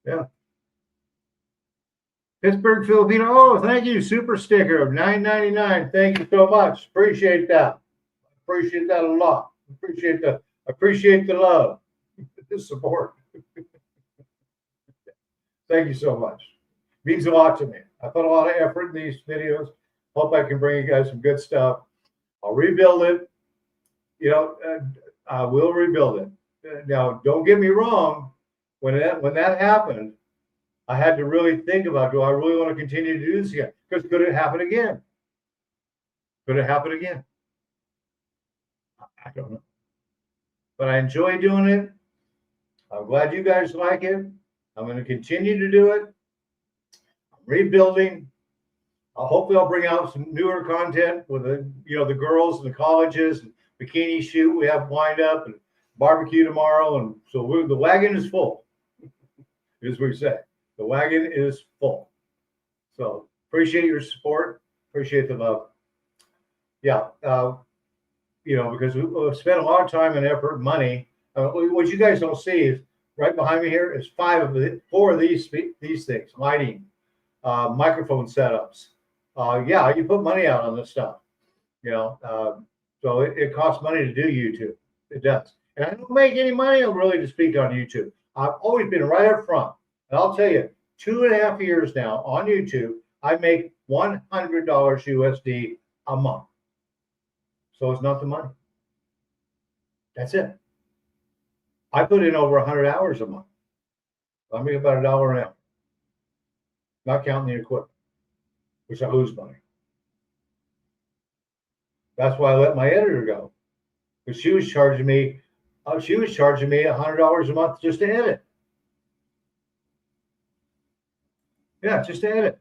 S1: Yeah. Pittsburgh Filipino. Oh, thank you. Super sticker of $9.99. Thank you so much. Appreciate that. Appreciate that a lot. Appreciate the love, the support. Thank you so much. Means a lot to me. I put a lot of effort in these videos. Hope I can bring you guys some good stuff. I'll rebuild it. I will rebuild it. Now, don't get me wrong. When that happened, I had to really think about, do I really want to continue to do this again? Because could it happen again? Could it happen again? I don't know. But I enjoy doing it. I'm glad you guys like it. I'm going to continue to do it. I'm rebuilding. Hopefully I'll bring out some newer content with the girls and the colleges and bikini shoot we have lined up and barbecue tomorrow. And so the wagon is full, as we say. The wagon is full. So appreciate your support. Appreciate the love. Yeah. Because we've spent a lot of time and effort and money. What you guys don't see is right behind me here is 4 of these things: lighting, microphone setups. You put money out on this stuff. So it costs money to do YouTube. It does, and I don't make any money really to speak on YouTube. I've always been right up front, and I'll tell you, 2.5 years now on YouTube, I make $100 USD a month. So it's not the money. That's it. I put in over 100 hours a month. I make about $1 an hour. Not counting the equipment, which I lose money. That's why I let my editor go. Because she was charging me $100 a month just to edit. Yeah, just to edit.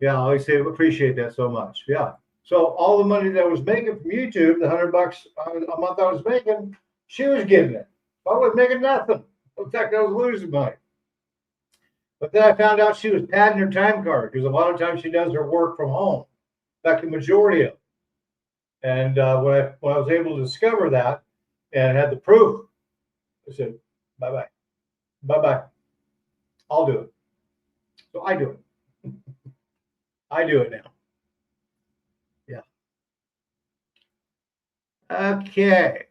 S1: Yeah, I always say appreciate that so much. Yeah. So all the money that I was making from YouTube, the $100 a month I was making, she was getting it. I was making nothing. In fact, I was losing money. But then I found out she was padding her time card because a lot of times she does her work from home. In fact, the majority of it. And when I was able to discover that and had the proof, I said, bye-bye. Bye-bye. I'll do it. So I do it. I do it now. Yeah. Okay.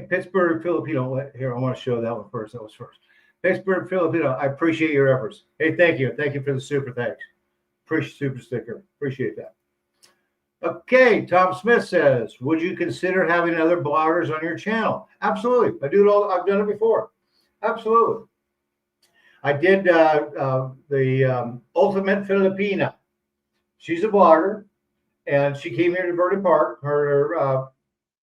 S1: Pittsburgh Filipino. Here, I want to show that one first. That was first. Pittsburgh Filipino. I appreciate your efforts. Hey, thank you. Thank you for the super thanks. Appreciate super sticker. Appreciate that. Okay. Tom Smith says, would you consider having other bloggers on your channel? Absolutely. I do it all. I've done it before. Absolutely. I did the Ultimate Filipina. She's a blogger, and she came here to Verdon Parc. Her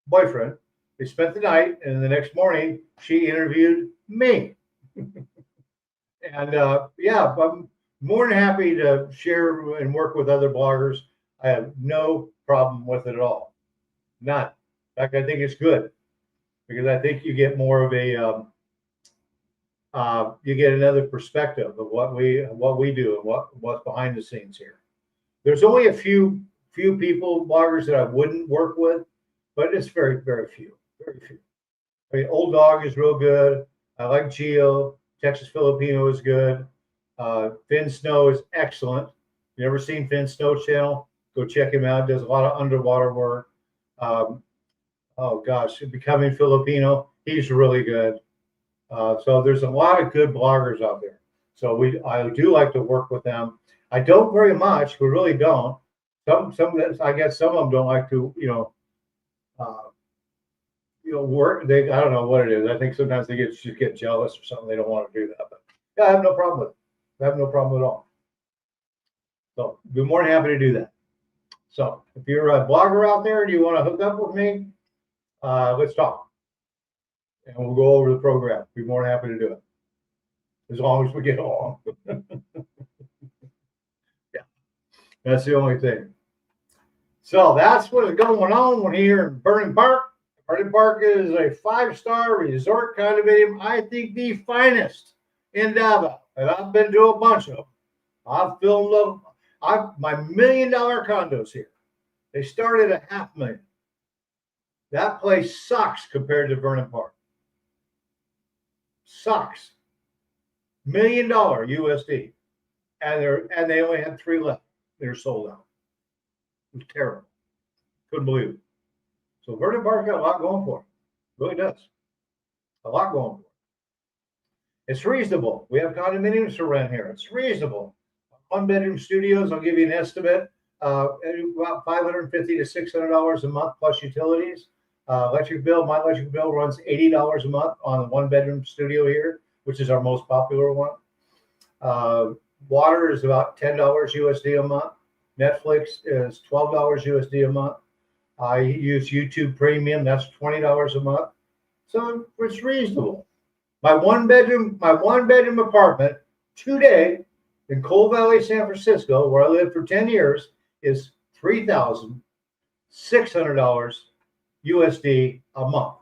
S1: boyfriend. They spent the night, and the next morning she interviewed me. And I'm more than happy to share and work with other bloggers. I have no problem with it at all. None. In fact, I think it's good because I think you get more of a you get another perspective of what we do and what's behind the scenes here. There's only a few people, bloggers, that I wouldn't work with, but it's very, very few. Very few. I mean, Old Dog is real good. I like Gio. Texas Filipino is good. Finn Snow is excellent. You ever seen Finn Snow's channel? Go check him out. Does a lot of underwater work. Becoming Filipino. He's really good. So there's a lot of good bloggers out there. So I do like to work with them. I don't very much. We really don't. I guess some of them don't like to, work. I don't know what it is. I think sometimes they just get jealous or something. They don't want to do that. But yeah, I have no problem with it. I have no problem at all. So be more than happy to do that. So if you're a blogger out there and you want to hook up with me, Let's talk, and we'll go over the program. Be more than happy to do it, as long as we get along. Yeah, that's the only thing. So that's what is going on here in Vernon Park. Vernon Park is a 5-star resort condominium. I think the finest in Davao, and I've been to a bunch of them. I've filmed them. My $1 million condos here. They started at $500,000. That place sucks compared to Vernon Park. Sucks. $1 million USD, and they only had 3 left. They're sold out. It was terrible. Couldn't believe it. So Verdon Park got a lot going for it. Really does. A lot going for it. It's reasonable. We have condominiums to rent here. It's reasonable. 1-bedroom studios, I'll give you an estimate. About $550 to $600 a month plus utilities. Electric bill, my electric bill runs $80 a month on the 1-bedroom studio here, which is our most popular one. Water is about $10 USD a month. Netflix is $12 USD a month. I use YouTube Premium. That's $20 a month. So it's reasonable. My one bedroom apartment today in Coal Valley, San Francisco, where I lived for 10 years, is $3,600 USD a month.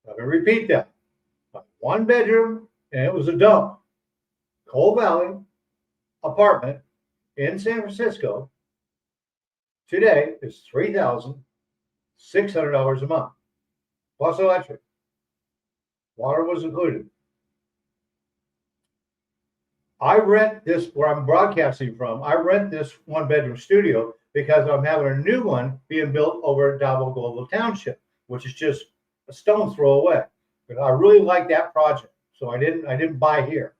S1: Let me repeat that. My 1 bedroom, and it was a dump, Coal Valley apartment in San Francisco today is $3,600 a month, plus electric. Water was included. I rent this, where I'm broadcasting from, I rent this 1-bedroom studio because I'm having a new one being built over at Davao Global Township, which is just a stone's throw away. But I really like that project, so I didn't buy here.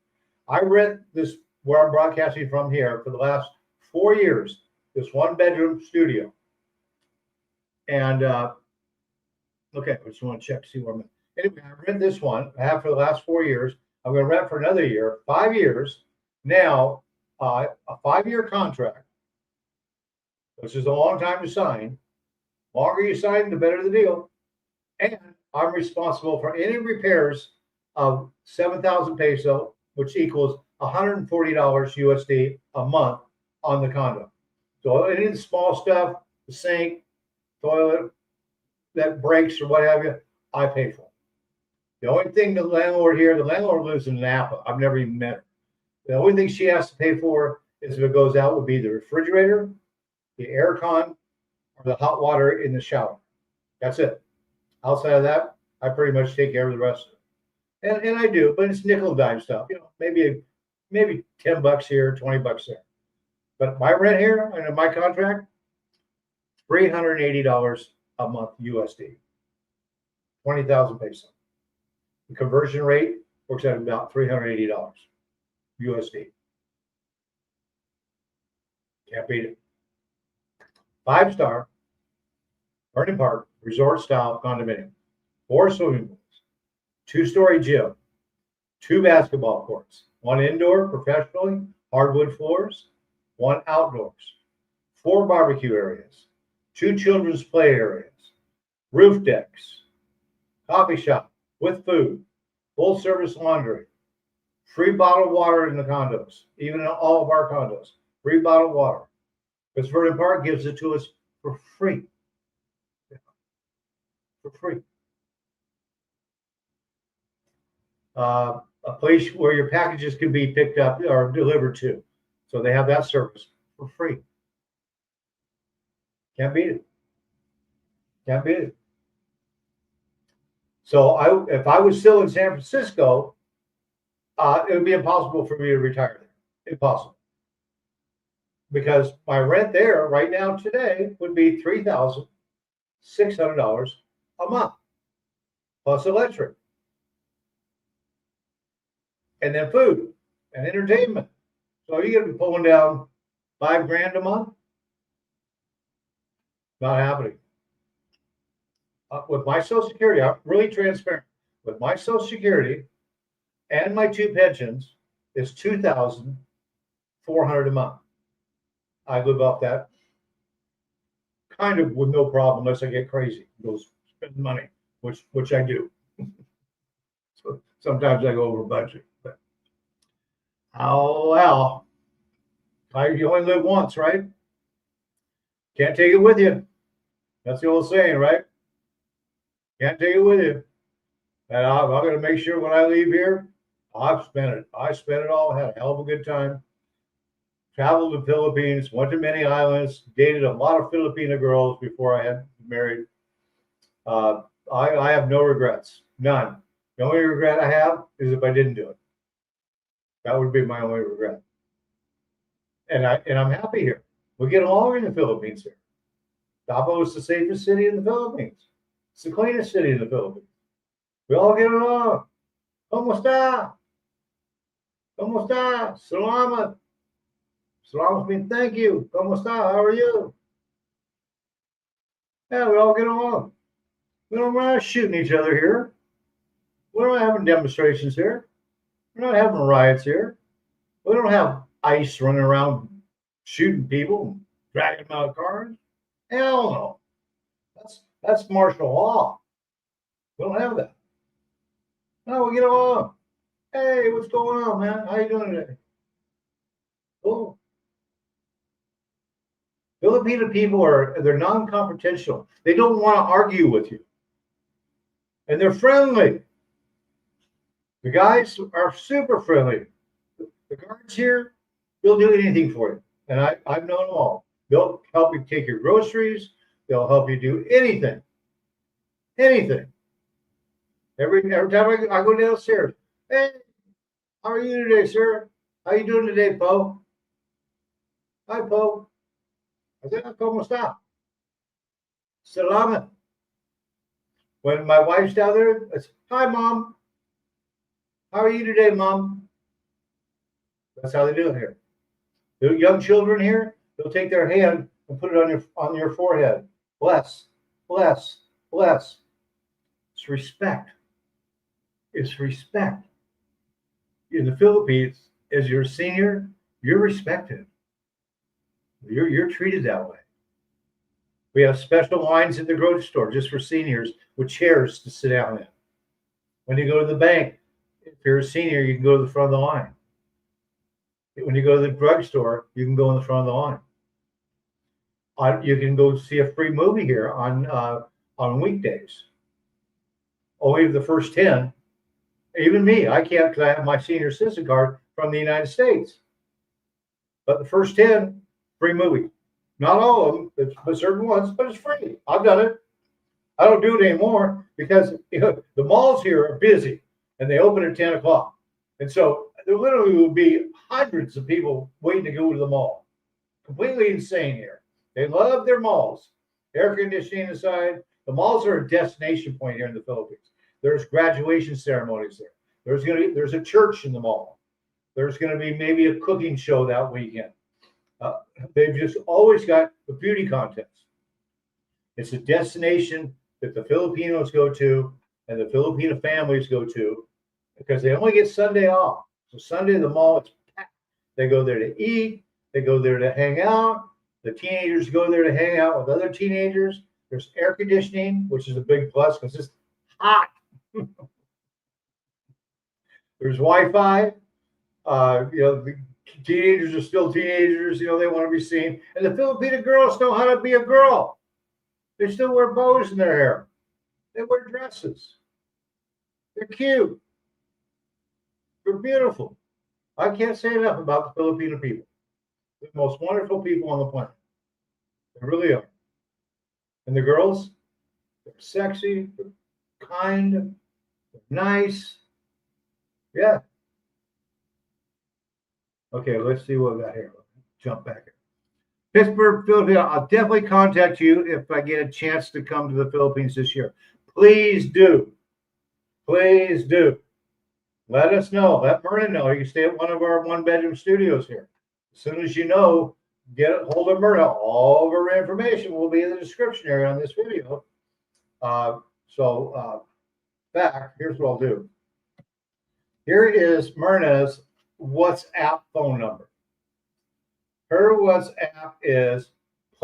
S1: I rent this, where I'm broadcasting from here, for the last 4 years, this 1-bedroom studio. And okay, I just want to check, see where I'm at. Anyway, I rent this one. I have for the last 4 years. I'm going to rent for another year, 5 years. Now, a 5-year contract, which is a long time to sign. The longer you sign, the better the deal. And I'm responsible for any repairs of 7,000 peso, which equals $140 USD a month on the condo. So any of the small stuff, the sink, toilet that breaks or what have you, I pay for. The only thing the landlord lives in Napa. I've never even met her. The only thing she has to pay for is, if it goes out, would be the refrigerator, the air con, or the hot water in the shower. That's it. Outside of that, I pretty much take care of the rest of it. And I do, but it's nickel and dime stuff. Maybe $10 here, $20 there. But my rent here under my contract, $380 a month USD, 20,000 peso. The conversion rate works out about $380 USD. Can't beat it. 5-star, Vernon Park, resort style condominium. 4 swimming pools, 2-story gym, 2 basketball courts, 1 indoor professionally, hardwood floors, 1 outdoors, 4 barbecue areas, 2 children's play areas, roof decks, coffee shop with food, full service laundry, free bottled water in the condos, even in all of our condos, free bottled water. Because Verdon Park gives it to us for free. For free. A place where your packages can be picked up or delivered to. So they have that service for free. Can't beat it. Can't beat it. So if I was still in San Francisco, it would be impossible for me to retire there. Impossible. Because my rent there right now today would be $3,600 a month, plus electric, and then food and entertainment. So you're going to be pulling down $5,000 a month. Not happening. With my Social Security, I'm really transparent. With my Social Security and my 2 pensions, it's $2,400 a month. I live off that kind of with no problem unless I get crazy, go spend money, which I do. So sometimes I go over budget, but oh well, you only live once, right? Can't take it with you. That's the old saying, right? Can't take it with you. And I'm going to make sure when I leave here, I've spent it. I spent it all. Had a hell of a good time. Traveled to the Philippines. Went to many islands. Dated a lot of Filipino girls before I had married. I have no regrets. None. The only regret I have is if I didn't do it. That would be my only regret. And I'm happy here. We get along in the Philippines here. Davao is the safest city in the Philippines. It's the cleanest city in the Philippines. We all get along. Kamusta? Kamusta? Salamat. Salamat means thank you. Kamusta? How are you? Yeah, we all get along. We're not shooting each other here. We're not having demonstrations here. We're not having riots here. We don't have ICE running around shooting people, dragging them out of cars. Hell no. That's martial law. We don't have that. No, we get along. Hey, what's going on, man? How you doing today? Cool. Filipino people they're non-confrontational. They don't want to argue with you. And they're friendly. The guys are super friendly. The guards here, they'll do anything for you. And I've known them all. They'll help you take your groceries. They'll help you do anything. Anything. Every time I go downstairs, hey, how are you today, sir? How you doing today, Po? Hi, Po. I said, ¿cómo está? Salamat. When my wife's down there, I say, hi, Mom. How are you today, Mom? That's how they do it here. The young children here, they'll take their hand and put it on your forehead. Bless, bless, bless. It's respect. It's respect. In the Philippines, as you're a senior, you're respected. You're treated that way. We have special lines at the grocery store just for seniors with chairs to sit down in. When you go to the bank, if you're a senior, you can go to the front of the line. When you go to the drugstore, you can go in the front of the line. You can go see a free movie here on weekdays. Only the first 10. Even me, I can't because I have my senior citizen card from the United States. But the first 10, free movie. Not all of them, but certain ones, but it's free. I've done it. I don't do it anymore because the malls here are busy and they open at 10 o'clock. And so there literally will be hundreds of people waiting to go to the mall. Completely insane here. They love their malls. Air conditioning aside, the malls are a destination point here in the Philippines. There's graduation ceremonies there. There's a church in the mall. There's going to be maybe a cooking show that weekend. They've just always got the beauty contest. It's a destination that the Filipinos go to and the Filipino families go to because they only get Sunday off. So Sunday, the mall, it's packed. They go there to eat. They go there to hang out. The teenagers go there to hang out with other teenagers. There's air conditioning, which is a big plus because it's hot. There's Wi-Fi. The teenagers are still teenagers. They want to be seen. And the Filipino girls know how to be a girl. They still wear bows in their hair. They wear dresses. They're cute. They're beautiful. I can't say enough about the Filipino people. They're the most wonderful people on the planet. They really are. And the girls, they're sexy, they're kind, they're nice. Yeah. Okay, let's see what we got here. Jump back here. Pittsburgh, Philadelphia. I'll definitely contact you if I get a chance to come to the Philippines this year. Please do. Please do. Let us know. Let Myrna know. You can stay at one of our one-bedroom studios here. As soon as you know, get a hold of Myrna. All of her information will be in the description area on this video. Back, here's what I'll do. Here is Myrna's WhatsApp phone number. Her WhatsApp is +,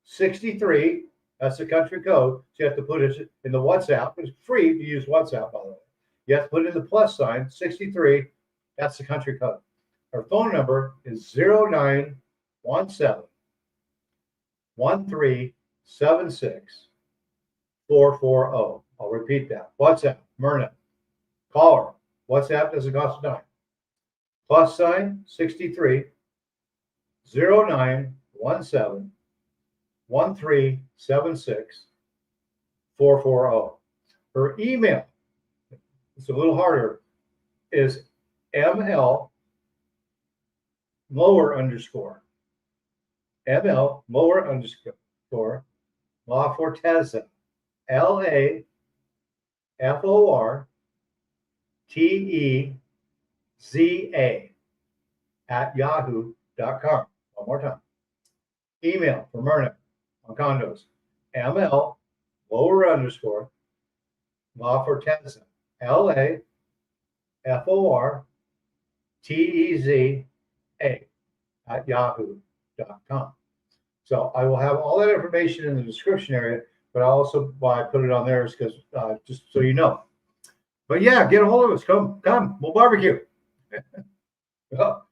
S1: 63. That's the country code. So you have to put it in the WhatsApp. It's free to use WhatsApp, by the way. You have to put in the plus sign, 63. That's the country code. Our phone number is 0917 1376 440. I'll repeat that. WhatsApp, Myrna. Call her. WhatsApp doesn't cost a dime. Plus sign 63 0917 1376 440. Her email, it's a little harder, is ML lower underscore La Forteza, LAFORTEZA at yahoo.com. One more time. Email for Myrna on condos, ML lower underscore La Forteza, LAFORTEZA at yahoo.com. So I will have all that information in the description area, but why I put it on there is because just so you know. But yeah, get a hold of us. Come, we'll barbecue. I'll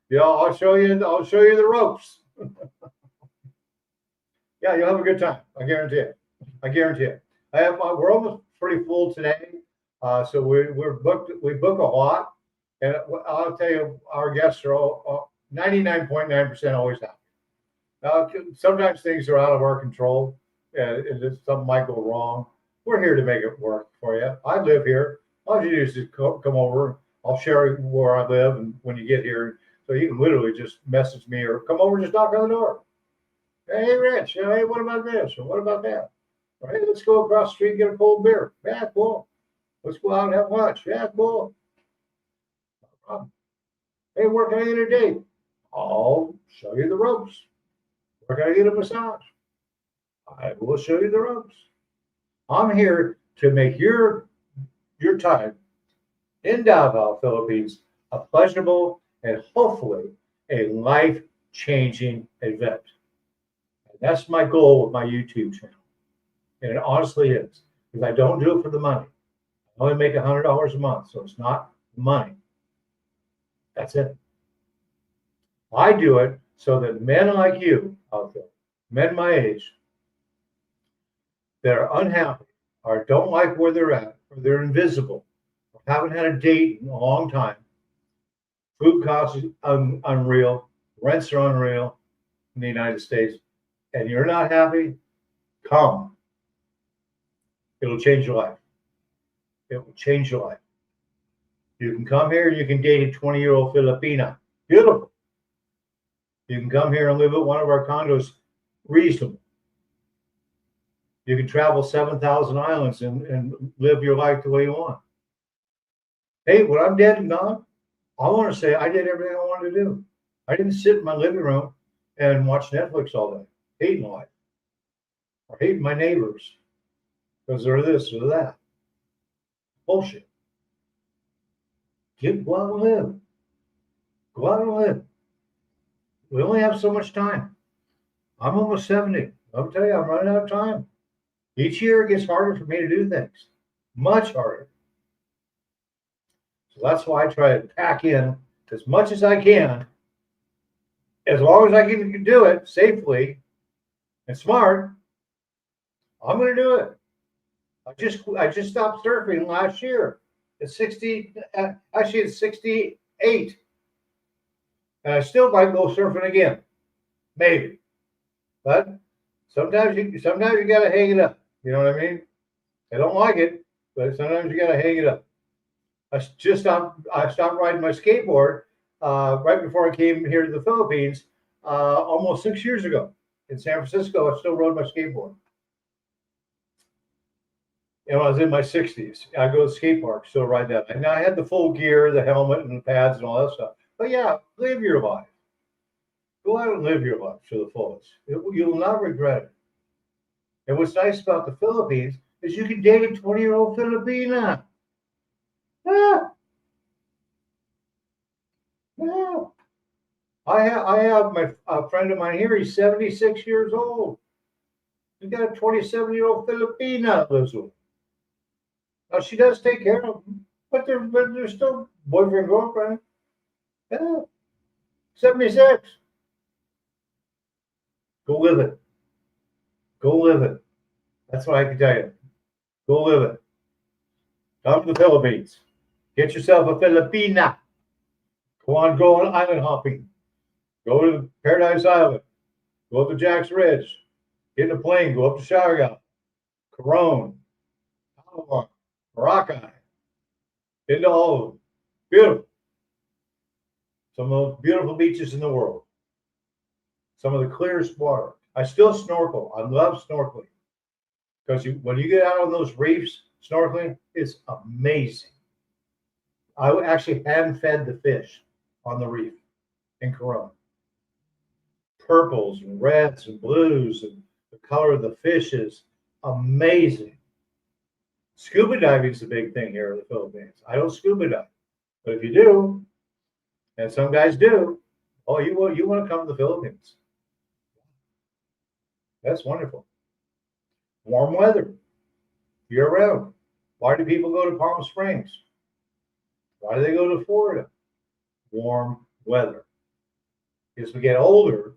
S1: show you the ropes. Yeah, you'll have a good time. I guarantee it. We're almost pretty full today, so we're booked. We book a lot, and I'll tell you, our guests are all 99.9% always happy. Sometimes things are out of our control, and something might go wrong. We're here to make it work for you. I live here. All you do is just come over. I'll share where I live, and when you get here, so you can literally just message me or come over, just knock on the door. Hey, Rich. Hey, what about this or what about that? Hey, let's go across the street and get a cold beer. Yeah, cool. Let's go out and have lunch. Yeah, cool. No problem. Hey, where can I get a date? I'll show you the ropes. Where can I get a massage? I will show you the ropes. I'm here to make your time in Davao, Philippines, a pleasurable and hopefully a life-changing event. And that's my goal with my YouTube channel. And it honestly is, because I don't do it for the money. I only make $100 a month, so it's not money. That's it. I do it so that men like you out there, men my age, that are unhappy or don't like where they're at, or they're invisible, or haven't had a date in a long time, food costs are unreal, rents are unreal in the United States, and you're not happy, come. It'll change your life. It will change your life. You can come here, you can date a 20-year-old Filipina. Beautiful. You can come here and live at one of our condos reasonable. You can travel 7,000 islands and live your life the way you want. Hey, when I'm dead and gone, I want to say I did everything I wanted to do. I didn't sit in my living room and watch Netflix all day, hating life, or hating my neighbors because they're this or that. Bullshit. Go out and live. Go out and live. We only have so much time. I'm almost 70. I'll tell you, I'm running out of time. Each year it gets harder for me to do things. Much harder. So that's why I try to pack in as much as I can, as long as I can do it safely and smart. I'm going to do it. I just stopped surfing last year. It's 60. Actually, it's 68, and I still might go surfing again, maybe. But sometimes you got to hang it up. You know what I mean? I don't like it, but sometimes you got to hang it up. I stopped riding my skateboard right before I came here to the Philippines almost 6 years ago. In San Francisco, I still rode my skateboard. And when I was in my 60s, I go to the skate park, still ride that. And I had the full gear, the helmet and the pads and all that stuff. But yeah, live your life. Go out and live your life to the fullest. You will not regret it. And what's nice about the Philippines is you can date a 20-year-old Filipina. Yeah. Yeah. I have a friend of mine here. He's 76 years old. You got a 27-year-old Filipina that lives with her. Now she does take care of them, but they're still boyfriend girlfriend. Yeah, 76. Go live it. Go live it. That's what I can tell you. Go live it. Come to the Philippines. Get yourself a Filipina. Go on island hopping. Go to Paradise Island. Go up to Jack's Ridge. Get in a plane. Go up to Siargao, Coron, Palawan, Boracay. Into all of them. Beautiful. Some of the most beautiful beaches in the world. Some of the clearest water. I still snorkel. I love snorkeling. Because when you get out on those reefs snorkeling, it's amazing. I actually hand fed the fish on the reef in Coron. Purples and reds and blues, and the color of the fish is amazing. Scuba diving is a big thing here in the Philippines. I don't scuba dive, but if you do, and some guys do, oh, you want to come to the Philippines. That's wonderful. Warm weather year round. Why do people go to Palm Springs? Why do they go to Florida? Warm weather. As we get older,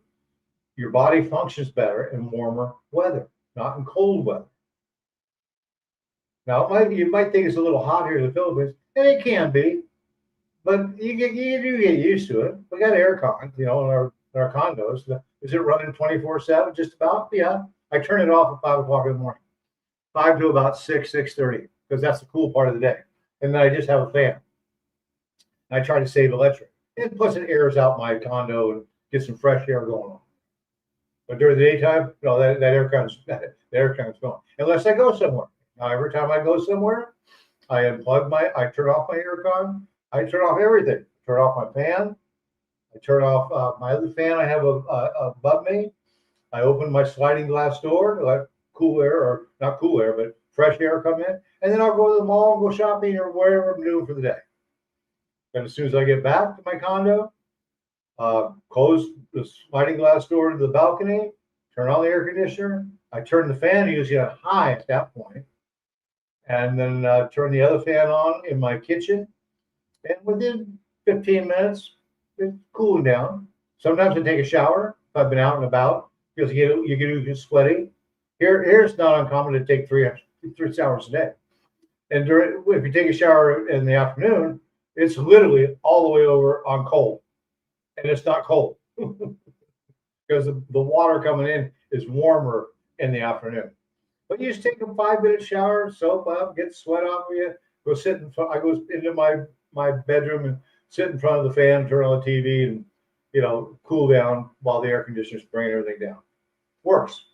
S1: your body functions better in warmer weather, not in cold weather. Now, you might think it's a little hot here in the Philippines, and it can be, but you do get used to it. We got aircon, in our condos. Is it running 24/7? Just about? Yeah. I turn it off at 5 o'clock in the morning, 5 to about 6:30, because that's the cool part of the day. And then I just have a fan. I try to save electric. And plus it airs out my condo and gets some fresh air going on. But during the daytime, no, that aircon's gone. Unless I go somewhere. Now, every time I go somewhere, I turn off my aircon. I turn off everything. Turn off my fan. I turn off my other fan I have above me. I open my sliding glass door to let cool air, or not cool air, but fresh air come in. And then I'll go to the mall and go shopping or whatever I'm doing for the day. And as soon as I get back to my condo, close the sliding glass door to the balcony, turn on the air conditioner. I turn the fan usually on high at that point, and then turn the other fan on in my kitchen. And within 15 minutes, it's cooling down. Sometimes I take a shower if I've been out and about, because you get sweaty. Here it's not uncommon to take three showers a day. And if you take a shower in the afternoon, it's literally all the way over on cold. And it's not cold because the water coming in is warmer in the afternoon. But you just take a 5-minute shower, soap up, get the sweat off of you, go sit in front. I go into my bedroom and sit in front of the fan, turn on the TV, and cool down while the air conditioner's bringing everything down. Works.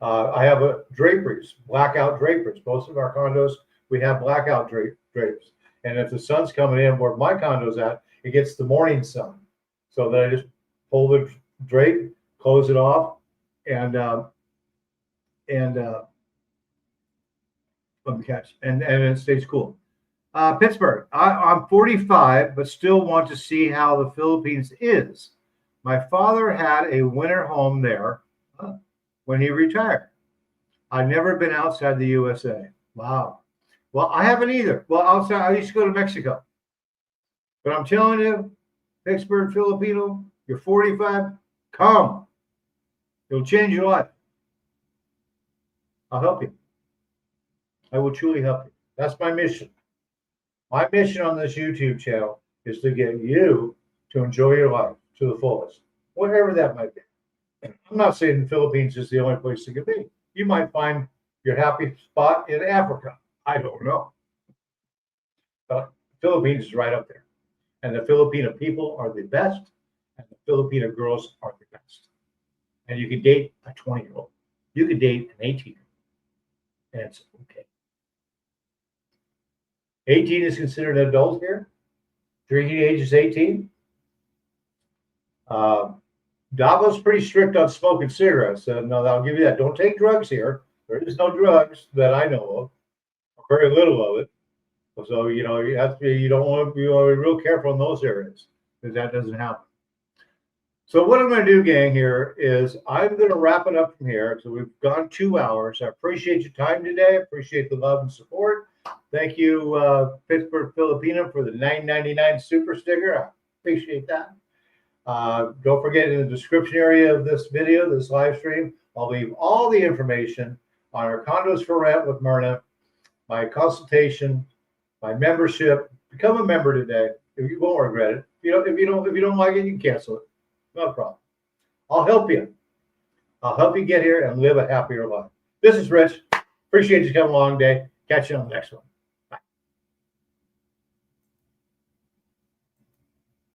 S1: I have draperies, blackout draperies. Most of our condos, we have blackout drapes. And if the sun's coming in where my condo's at, it gets the morning sun. So then I just pull the drape, close it off, and it stays cool. Pittsburgh. I'm 45, but still want to see how the Philippines is. My father had a winter home there when he retired. I've never been outside the USA. Wow. Well, I haven't either. Well, I used to go to Mexico. But I'm telling you, Pittsburgh, Filipino, you're 45, come. It'll change your life. I'll help you. I will truly help you. That's my mission. My mission on this YouTube channel is to get you to enjoy your life to the fullest, whatever that might be. I'm not saying the Philippines is the only place it could be. You might find your happy spot in Africa. I don't know. But the Philippines is right up there. And the Filipino people are the best, and the Filipino girls are the best. And you can date a 20-year-old. You can date an 18-year-old. And it's okay. 18 is considered an adult here. Drinking age is 18. Davo's pretty strict on smoking cigarettes. So no, I'll give you that. Don't take drugs here. There is no drugs that I know of. Very little of it. So you want to be real careful in those areas, because that doesn't happen. So what I'm going to do, gang, here is I'm going to wrap it up from here. So we've gone 2 hours. I appreciate your time today. I appreciate the love and support. Thank you, Pittsburgh Filipino, for the $9.99 super sticker. I appreciate that. Don't forget, in the description area of this video, this live stream, I'll leave all the information on our condos for rent with Myrna, my consultation, my membership. Become a member today. If you won't regret it. If you don't like it, you can cancel it. No problem. I'll help you. I'll help you get here and live a happier life. This is Rich. Appreciate you coming along today. Catch you on the next one.